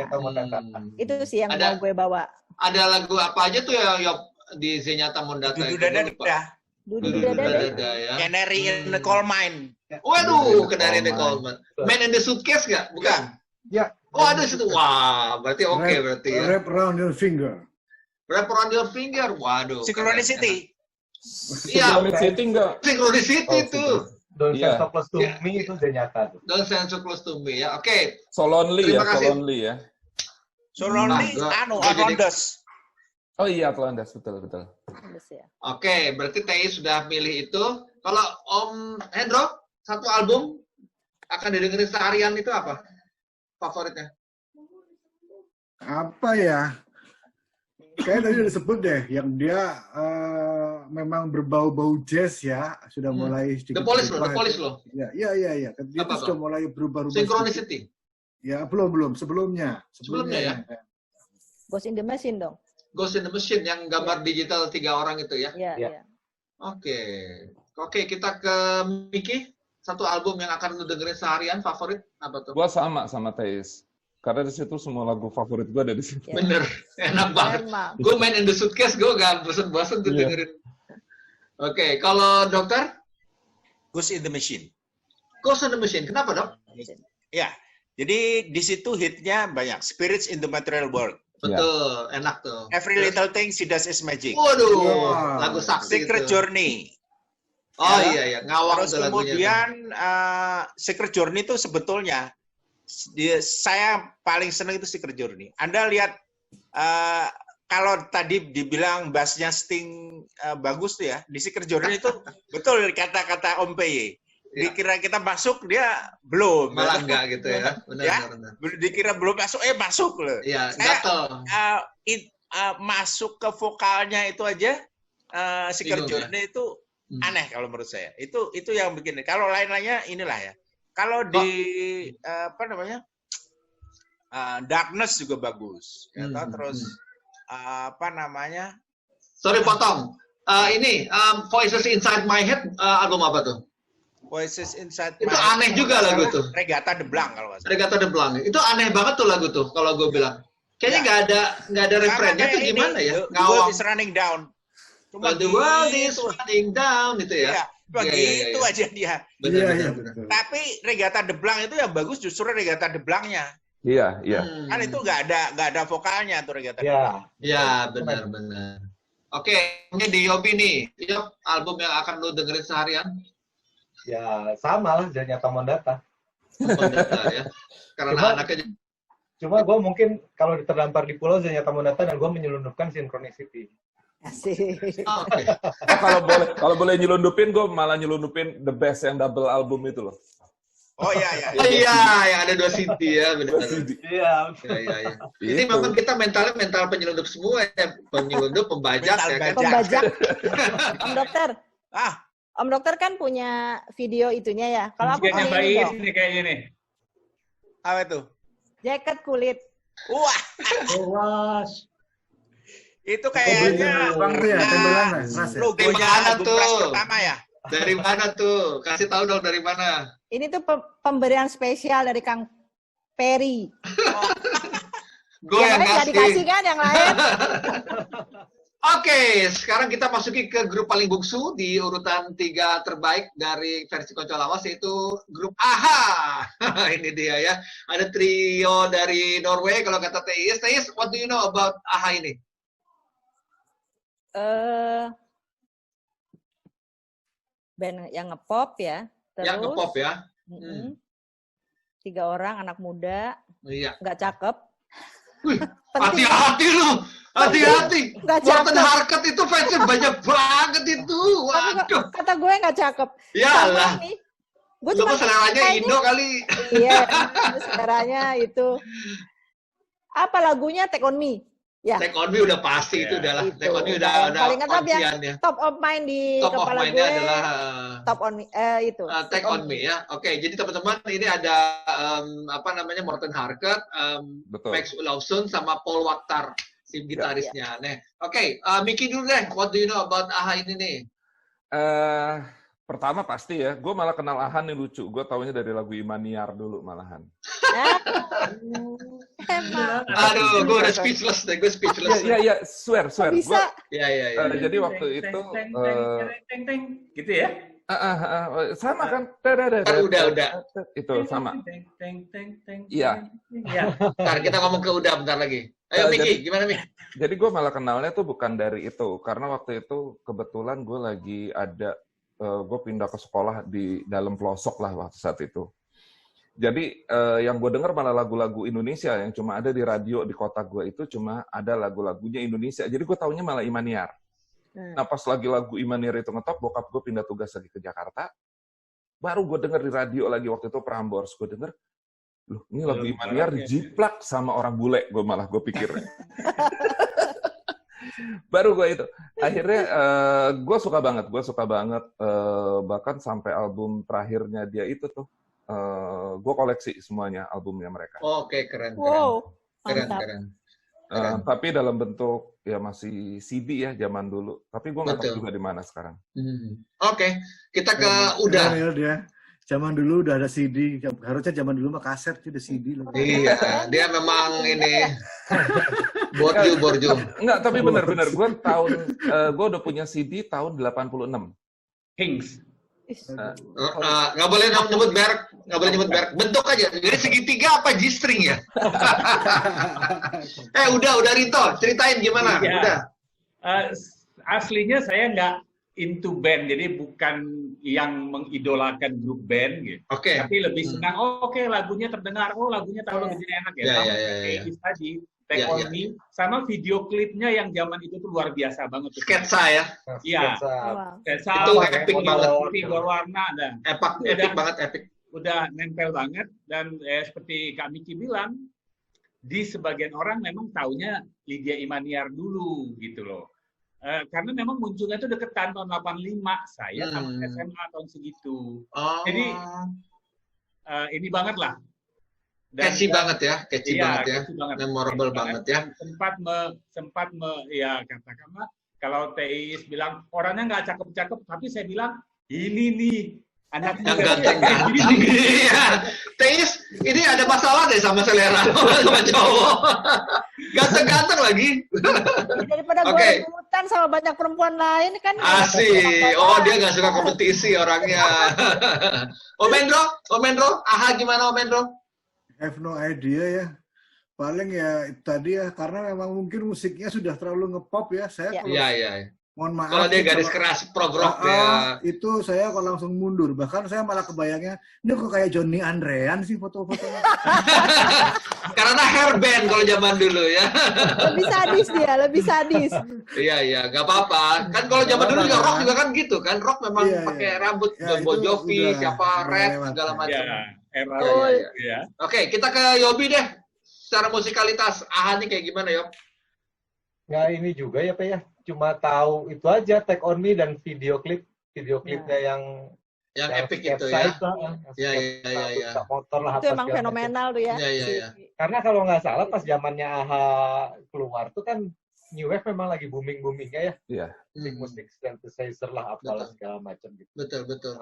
Itu sih yang mau gue bawa. Ada lagu apa aja tuh ya Yop di Zenyatta Mondata? Dudu Dada. Dudu Dada ya. Canary in the Coal Mine. Waduh, Canary in the Coal Mine. Man in the Suitcase nggak? Bukan? Ya. Oh ada situ. Wah, berarti oke berarti ya. Wrap Around Your Finger. Wrap Around Your Finger. Waduh. Synchronicity. Iya. Synchronicity enggak? Synchronicity tuh. Don't Stand So Close to Me itu Zenyatta tuh. Don't Stand So Close to Me ya. Oke. So Lonely ya, So Lonely ya. So Lonely, Atlantis. Oh iya, Atlantis, betul. Oke, berarti Teis sudah milih itu. Kalau Om Hendro, satu album akan didengerin seharian itu apa? Favoritnya? Apa ya? Kayaknya tadi udah disebut deh, yang dia memang berbau-bau jazz ya, sudah mulai sedikit. The Police loh. Ya. Dia itu sudah mulai berubah-ubah. Synchronicity. Ya, belum. Sebelumnya ya. Ghost in the Machine dong. Ghost in the Machine yang gambar digital 3 orang itu ya. Iya. Oke, kita ke Miki. Satu album yang akan lu dengerin seharian favorit apa tuh? Gua sama Teis. Karena di situ semua lagu favorit gue ada di situ. Bener, enak banget. Gue main in the Suitcase, gue gak bosen-bosen tuh dengerin. Oke, kalau dokter? Ghost in the Machine. Ghost in the Machine, kenapa dok? Ya, jadi di situ hitnya banyak. Spirits in the Material World. Betul, enak tuh. Every Little Thing She Does Is Magic. Waduh, lagu saksi Secret itu. Journey. Oh iya, ngawang terus kemudian Secret Journey itu sebetulnya saya paling senang itu Secret Journey. Anda lihat kalau tadi dibilang bassnya Sting bagus tuh ya, di Secret Journey itu betul kata-kata Om PY. Dikira kita masuk dia belum. Malah enggak gitu ya. Benar. Dikira belum masuk, masuk loh. Iya, gatel. Masuk ke vokalnya itu aja Secret Journey itu aneh kalau menurut saya. Itu yang bikin. Kalau lain-lainnya inilah ya. Kalau di Darkness juga bagus, ya, terus Sorry potong. Voices Inside My Head album apa tuh? Voices Inside itu aneh juga lagu tuh. Regatta de Blanc kalau nggak salah. Regatta de Blanc. Itu aneh banget tuh lagu tuh kalau gue bilang. Kayaknya nggak ada refrennya tuh gimana ya? The World is Running Down. The World is Running Down itu ya. Begitu aja dia. Benar. Tapi Regatta de Blanc itu yang bagus justru Regatta de Blanc-nya. Iya. Kan itu nggak ada vokalnya tuh Regatta de Blanc. Iya, benar. Oke, ini di Yobi nih. Yop, album yang akan lu dengerin seharian. Ya sama lah, dan Nyata Mondata. Mondata ya. Karena anaknya Cuma gue mungkin kalau terdampar di pulau Zanyata Monata dan gue menyelundupkan Synchronicity. Asik. Oke. Kalau boleh nyelundupin, gue malah nyelundupin The Best yang double album itu loh. Oh iya. Oh iya, yang ada 2 CD ya, benar. Iya. Iya. Ini memang kita mental penyelundup semua ya, penyelundup, pembajak Mental ya kan. Pembajak. Om Dokter. Ah, Om Dokter kan punya video itunya ya. Kalau aku Musikanya punya ini baik dong. nih kayaknya nih. apa itu? Jaket kulit. Wah, Was. itu Kayaknya kayaknya Bang ya, tembelan Mas ya. logonya Dari mana album tuh? Pres pertama ya. Dari mana tuh? Kasih tahu dong dari mana. Ini tuh pemberian spesial dari Kang Peri. Gue yang lain nggak dikasih kan, yang lain. Oke, sekarang kita masuki ke grup paling bungsu di urutan 3 terbaik dari versi Konco Lawas, yaitu grup AHA. Ini dia ya. Ada trio dari Norway kalau kata Teis. Teis, what do you know about AHA ini? Band yang ngepop ya. Terus, Yang nge-pop ya. 3 orang anak muda, Iya. nggak cakep. Wih, Penting. hati-hati lu. Hati-hati. Nggak Morten cakep. Harket itu fansnya banyak banget itu. Tapi Waduh. kata gue nggak cakep. Yalah. Sama ini, gue Lu cuma mah seleranya kayaknya- Indo kali. Iya, seleranya itu. Apa lagunya Take On Me? Ya. Take On Me udah pasti itu Ya. udah lah. Itu. Take On Me udah Yang paling ngetop ya. kunciannya. Top of mind di Top of kepala mind-nya gue. adalah Top on me, itu. Take On Me ya. Oke, jadi teman-teman ini ada apa namanya Morten Harket, Betul. Max Olausson sama Paul Wakhtar si gitarisnya. Nih. Oke, Miki dulu deh. What do you know about AHA ini nih? Pertama pasti ya, gue malah kenal Ahan nih lucu. Gue taunya dari lagu Imaniar dulu malahan. Emang. Aduh, gue udah speechless deh. Gue speechless. Iya, swear. Bisa. Iya. Jadi waktu itu Teng, gitu ya. sama kan? Udah. Itu sama. Teng. Iya. Iya. Ntar kita ngomong ke udah bentar lagi. Ayo Miki, gimana Miki? Jadi gue malah kenalnya tuh bukan dari itu, karena waktu itu kebetulan gue lagi ada, gue pindah ke sekolah di dalam pelosok lah waktu saat itu. Jadi yang gue denger malah lagu-lagu Indonesia yang cuma ada di radio di kota gue itu cuma ada lagu-lagunya Indonesia. Jadi gue taunya malah Imaniar. Nah pas lagi lagu Imaniar itu ngetop, bokap gue pindah tugas lagi ke Jakarta. Baru gue denger di radio lagi waktu itu Prambors. Gue denger, loh ini lagu Imaniar jiplak sama orang bule. Gue pikir. Baru gue itu. Akhirnya gue suka banget. Bahkan sampai album terakhirnya dia itu tuh. Gue koleksi semuanya albumnya mereka. Oke, keren. Wow, mantap. Keren. Tapi dalam bentuk ya masih CD ya zaman dulu. Tapi gue nggak tahu juga di mana sekarang. Oke, kita ke udah. Dia. Zaman dulu udah ada CD, harusnya zaman dulu mah kaset itu CD loh. Iya, dia memang ini borju. Enggak, tapi benar-benar gue udah punya CD tahun 86. Hings. Nggak boleh nyebut merek, bentuk aja. Jadi segitiga apa G-string ya? Udah Rito, ceritain gimana? Ya. Udah. Aslinya saya nggak into band, jadi bukan yang mengidolakan grup band gitu. Oke. Tapi lebih senang, lagunya terdengar, lagunya terlalu jadi enak ya. Sama kayak tadi, Take On Me, sama video klipnya yang zaman itu tuh luar biasa banget. Sketsa ya? Iya. Wow. Sketsa, Itu epic banget. berwarna dan Epic banget, epic. udah nempel banget dan seperti Kak Miki bilang, di sebagian orang memang taunya Lydia Imaniar dulu gitu loh. Karena memang munculnya itu deketan tahun 85, saya sama SMA tahun segitu. Jadi ini banget lah. Catchy banget ya, memorable banget ya. Sempat ya katakanlah kalau Teis bilang orangnya nggak cakep-cakep, tapi saya bilang ini nih anaknya yang ganteng. Iya. Teis, ini ada masalah deh sama selera sama cowok. Ganteng-ganteng lagi. Daripada gue rebutan sama banyak perempuan lain kan. Asik. Oh, dia nggak suka kompetisi orangnya. Om Endro, AHA gimana Om Endro? I have no idea ya. Paling ya tadi ya, karena memang mungkin musiknya sudah terlalu ngepop ya. Saya kalau Iya. mohon maaf Kalau dia nih, garis keras prog rock ya. itu saya kalau langsung mundur. Bahkan saya malah kebayangnya, ini kok kayak Johnny Andrean sih foto-fotonya. Karena hairband kalau zaman dulu ya. Lebih sadis dia, lebih sadis. Iya, nggak apa-apa. Kan kalau zaman dulu juga rock juga kan gitu kan. Rock memang Iya. pakai rambut Ya, Bon itu Jovi, udah siapa rap lewat. segala macam. Ya, era Iya. ya. Oke, kita ke Yobi deh. Secara musikalitas, AHA nih kayak gimana, Yob? Nggak ini juga ya, Pak ya. Cuma tahu itu aja, Take On Me dan video klipnya yang Yang epic sketsa itu ya. itu, yang Iya. sketsa motor lah. Itu apa emang segala fenomenal tuh ya. Iya. Karena kalau nggak salah pas zamannya AHA keluar tuh kan New Wave memang lagi booming-boomingnya ya. Iya. Musik synthesizer lah apalah segala macam gitu. Betul.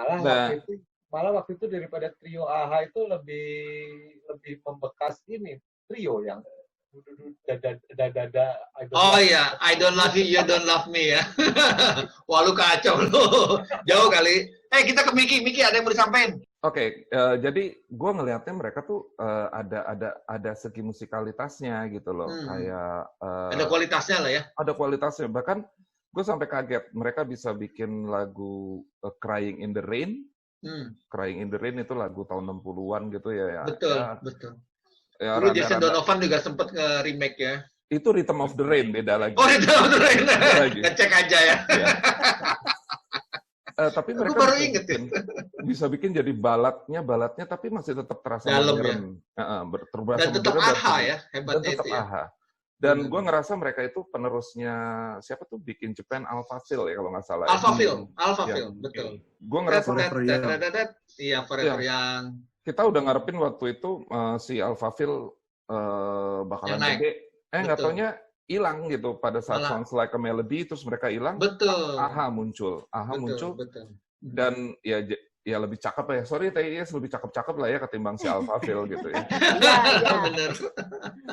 Malah waktu itu daripada trio AHA itu lebih membekas ini trio yang dada Oh iya, I don't love you, you don't love me ya. Wah, lu kacau lu. Jauh kali. Kita ke Miki. Miki, ada yang mau disampaikan? Oke, jadi gue ngelihatnya mereka tuh ada segi musikalitasnya gitu loh, kayak Ada kualitasnya lah ya. ada kualitasnya. Bahkan gue sampai kaget mereka bisa bikin lagu Crying in the Rain. Crying in the Rain itu lagu tahun 60-an gitu ya. Betul. Ya, Dulu Jason Donovan juga sempat nge-remake ya. Itu Rhythm of the Rain, beda lagi. Oh, Rhythm of the Rain. lagi. Ngecek aja ya. Ya. Tapi mereka baru inget bisa bikin jadi baladnya tapi masih tetap terasa dalam modern. Dan tetap AHA ya, hebatnya dan tetap itu ya. AHA. Dan gue ngerasa mereka itu penerusnya siapa tuh bikin Japan Alphaville ya kalau nggak salah. Alphaville, betul. Gue ngerasa Forever Young. Kita udah ngarepin waktu itu si Alphaville bakalan gede. Nggak taunya hilang gitu pada saat Sounds Like a Melody, terus mereka hilang. Betul. AHA muncul. Betul. Dan ya lebih cakep ya. Sorry, TIS lebih cakep-cakep lah ya ketimbang si Alphaville gitu ya. Iya. Bener.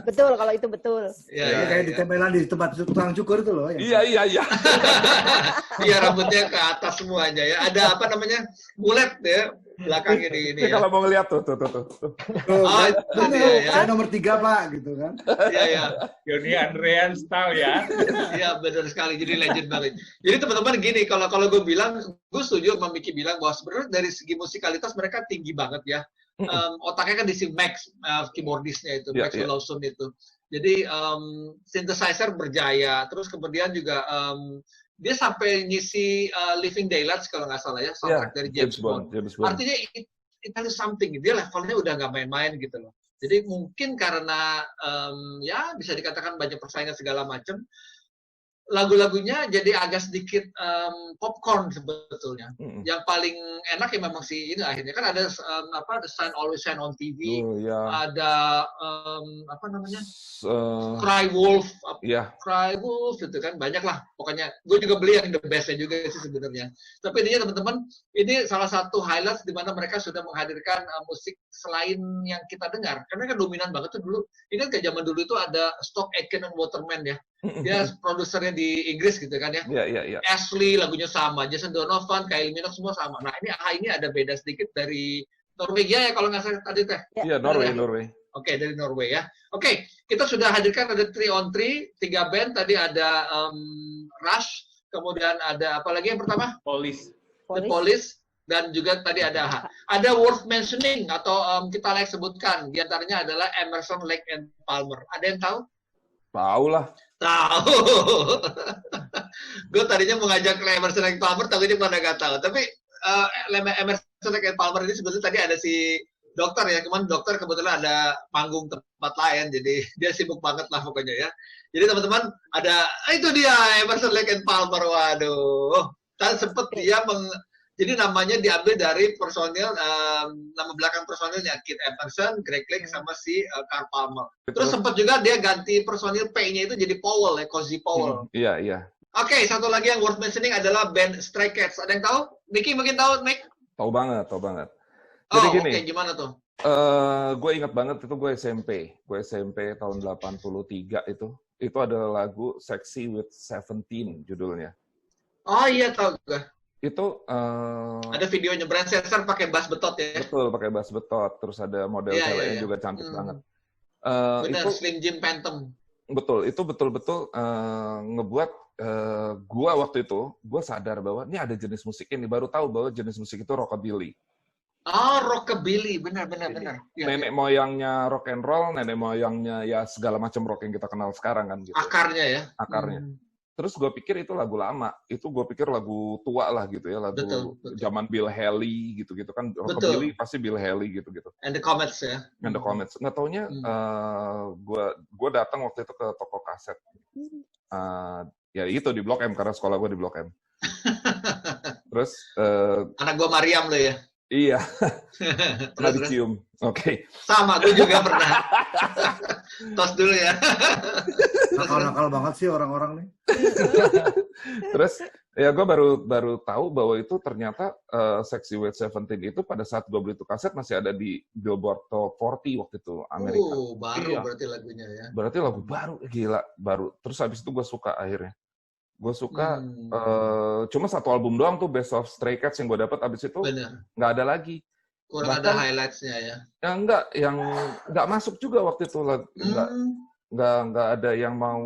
Betul, kalau itu betul. Iya, kayak di tempelan di tempat tukang cukur itu loh. Iya. Iya, rambutnya ke atas semuanya ya. Ada apa namanya? Mulet ya. Belakang ini ya. Kalau mau ngeliat tuh. Saya nomor 3 Pak, gitu kan. Iya. Johnny Andrean style ya. Iya, benar sekali. Jadi legend banget. Jadi teman-teman gini, kalau gue bilang, gue setuju sama Miki bilang bahwa sebenarnya dari segi musikalitas mereka tinggi banget ya. Otaknya kan di si Max, keyboardisnya itu, Max Lawson itu. Jadi synthesizer berjaya. Terus kemudian juga dia sampai ngisi Living Daylights kalau nggak salah ya, soundtrack dari James Bond. Artinya it has something. Dia levelnya udah nggak main-main gitu loh. Jadi mungkin karena ya bisa dikatakan banyak persaingan segala macam, lagu-lagunya jadi agak sedikit popcorn sebetulnya. Yang paling enak ya memang sih ini akhirnya kan ada The Sun Always Shine on TV, ada apa namanya Cry Wolf, Cry Wolf itu kan banyak lah. Pokoknya gue juga beli yang the bestnya juga sih sebenarnya. Tapi intinya teman-teman ini salah satu highlight di mana mereka sudah menghadirkan musik selain yang kita dengar. Karena kan dominan banget tuh dulu. Ini kan ke zaman dulu itu ada Stock Aitken and Waterman ya. Dia produsernya di Inggris gitu kan ya. Iya. Ashley lagunya sama, Jason Donovan, Kylie Minogue semua sama. Nah ini ada beda sedikit dari Norwegia ya kalau nggak salah tadi teh. Iya, Norway. Oke, dari Norway ya. Oke, kita sudah hadirkan ada 3 band. Tadi ada Rush, kemudian ada apa lagi yang pertama? The Police. Dan juga tadi ada AHA. Ada worth mentioning atau kita sebutkan. Di antaranya adalah Emerson, Lake and Palmer. Ada yang tahu? Tahu lah. Tahu. Gue tadinya mau ngajak Emerson Lake Palmer, tapi dia pada nggak tahu. Tapi Emerson Lake Palmer ini sebetulnya tadi ada si dokter ya. Cuman dokter kebetulan ada panggung tempat lain, jadi dia sibuk banget lah pokoknya ya. Jadi teman-teman ada itu dia Emerson Lake Palmer. Waduh. Dan sempat dia jadi namanya diambil dari personil, nama belakang personilnya Kit Emerson, Greg Lake, sama si Carl Palmer. Terus sempat juga dia ganti personil P-nya itu jadi Powell ya, Cozy Powell. Iya. Oke, satu lagi yang worth mentioning adalah band Stray Cats. Ada yang tahu? Miki mungkin tahu, Mik? Tahu banget. Jadi gini. Oke, gimana tuh? Gue ingat banget itu gue SMP tahun 83 itu ada lagu Sexy with 17 judulnya. Oh iya, tahu gue. Itu ada videonya Brand Sensor pakai bass betot ya. Betul, pakai bass betot. Terus ada model ceweknya juga cantik banget. Benar, itu Slim Jim Phantom. betul, itu betul-betul ngebuat gua waktu itu, gua sadar bahwa ini ada jenis musik ini, baru tahu bahwa jenis musik itu rockabilly. Oh, rockabilly, benar. Ya, Nenek moyangnya rock and roll, nenek moyangnya ya segala macam rock yang kita kenal sekarang kan gitu. akarnya ya. Akarnya. Terus gue pikir itu lagu lama, itu gue pikir lagu tua lah gitu ya, lagu Betul. zaman Bill Haley gitu-gitu kan, rockabilly pasti Bill Haley gitu-gitu. And the Comets ya. And the Comets. Nggak taunya gue datang waktu itu ke toko kaset. Ya itu di Blok M, karena sekolah gue di Blok M. Terus Anak gua Mariam lo ya. iya, pernah Terus. dicium. Oke. Sama, gue juga pernah. Tos dulu ya. Nakal-nakal banget sih orang-orang nih. Terus ya gue baru tahu bahwa itu ternyata Sexy Wet 17 itu pada saat gue beli itu kaset masih ada di Billboard Top 40 waktu itu Amerika. Baru Iya. berarti lagunya ya. Berarti lagu baru, gila, baru. Terus habis itu gue suka akhirnya. Gue suka, cuma satu album doang tuh, Best of Stray Cats yang gue dapat, abis itu Benar. nggak ada lagi. Kurang ada highlights-nya ya. Yang nggak masuk juga waktu itu, nggak ada yang mau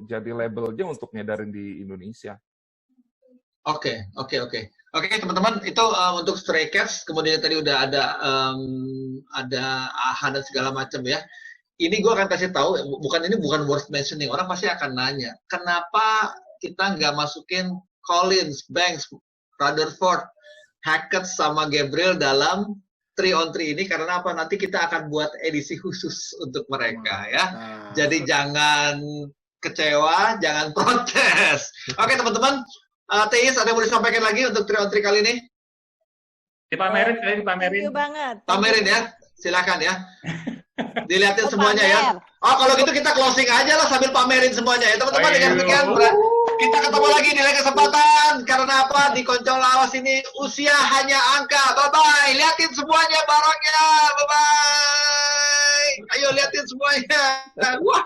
jadi labelnya untuk ngedarin di Indonesia. Oke, teman-teman, itu untuk Stray Cats, kemudian tadi udah ada AHA dan segala macam ya. Ini gue akan kasih tahu, bukan worth mentioning. Orang pasti akan nanya, kenapa kita nggak masukin Collins, Banks, Rutherford, Hackett sama Gabriel dalam 3 on 3 ini? Karena apa? Nanti kita akan buat edisi khusus untuk mereka ya. Jadi jangan kecewa, jangan protes. Oke teman-teman, Teis, ada yang mau disampaikan lagi untuk 3 on 3 kali ini? Dipamerin. Thank you banget. Pamerin ya, silakan ya. Dilihatin semuanya ya. Oh, kalau gitu kita closing aja lah sambil pamerin semuanya ya. Teman-teman, dengan demikian kita ketemu lagi di lain kesempatan. Karena apa? Di Koncol Lawas ini usia hanya angka. Bye-bye. Lihatin semuanya barangnya. Bye-bye. Ayo lihatin semuanya. Wah.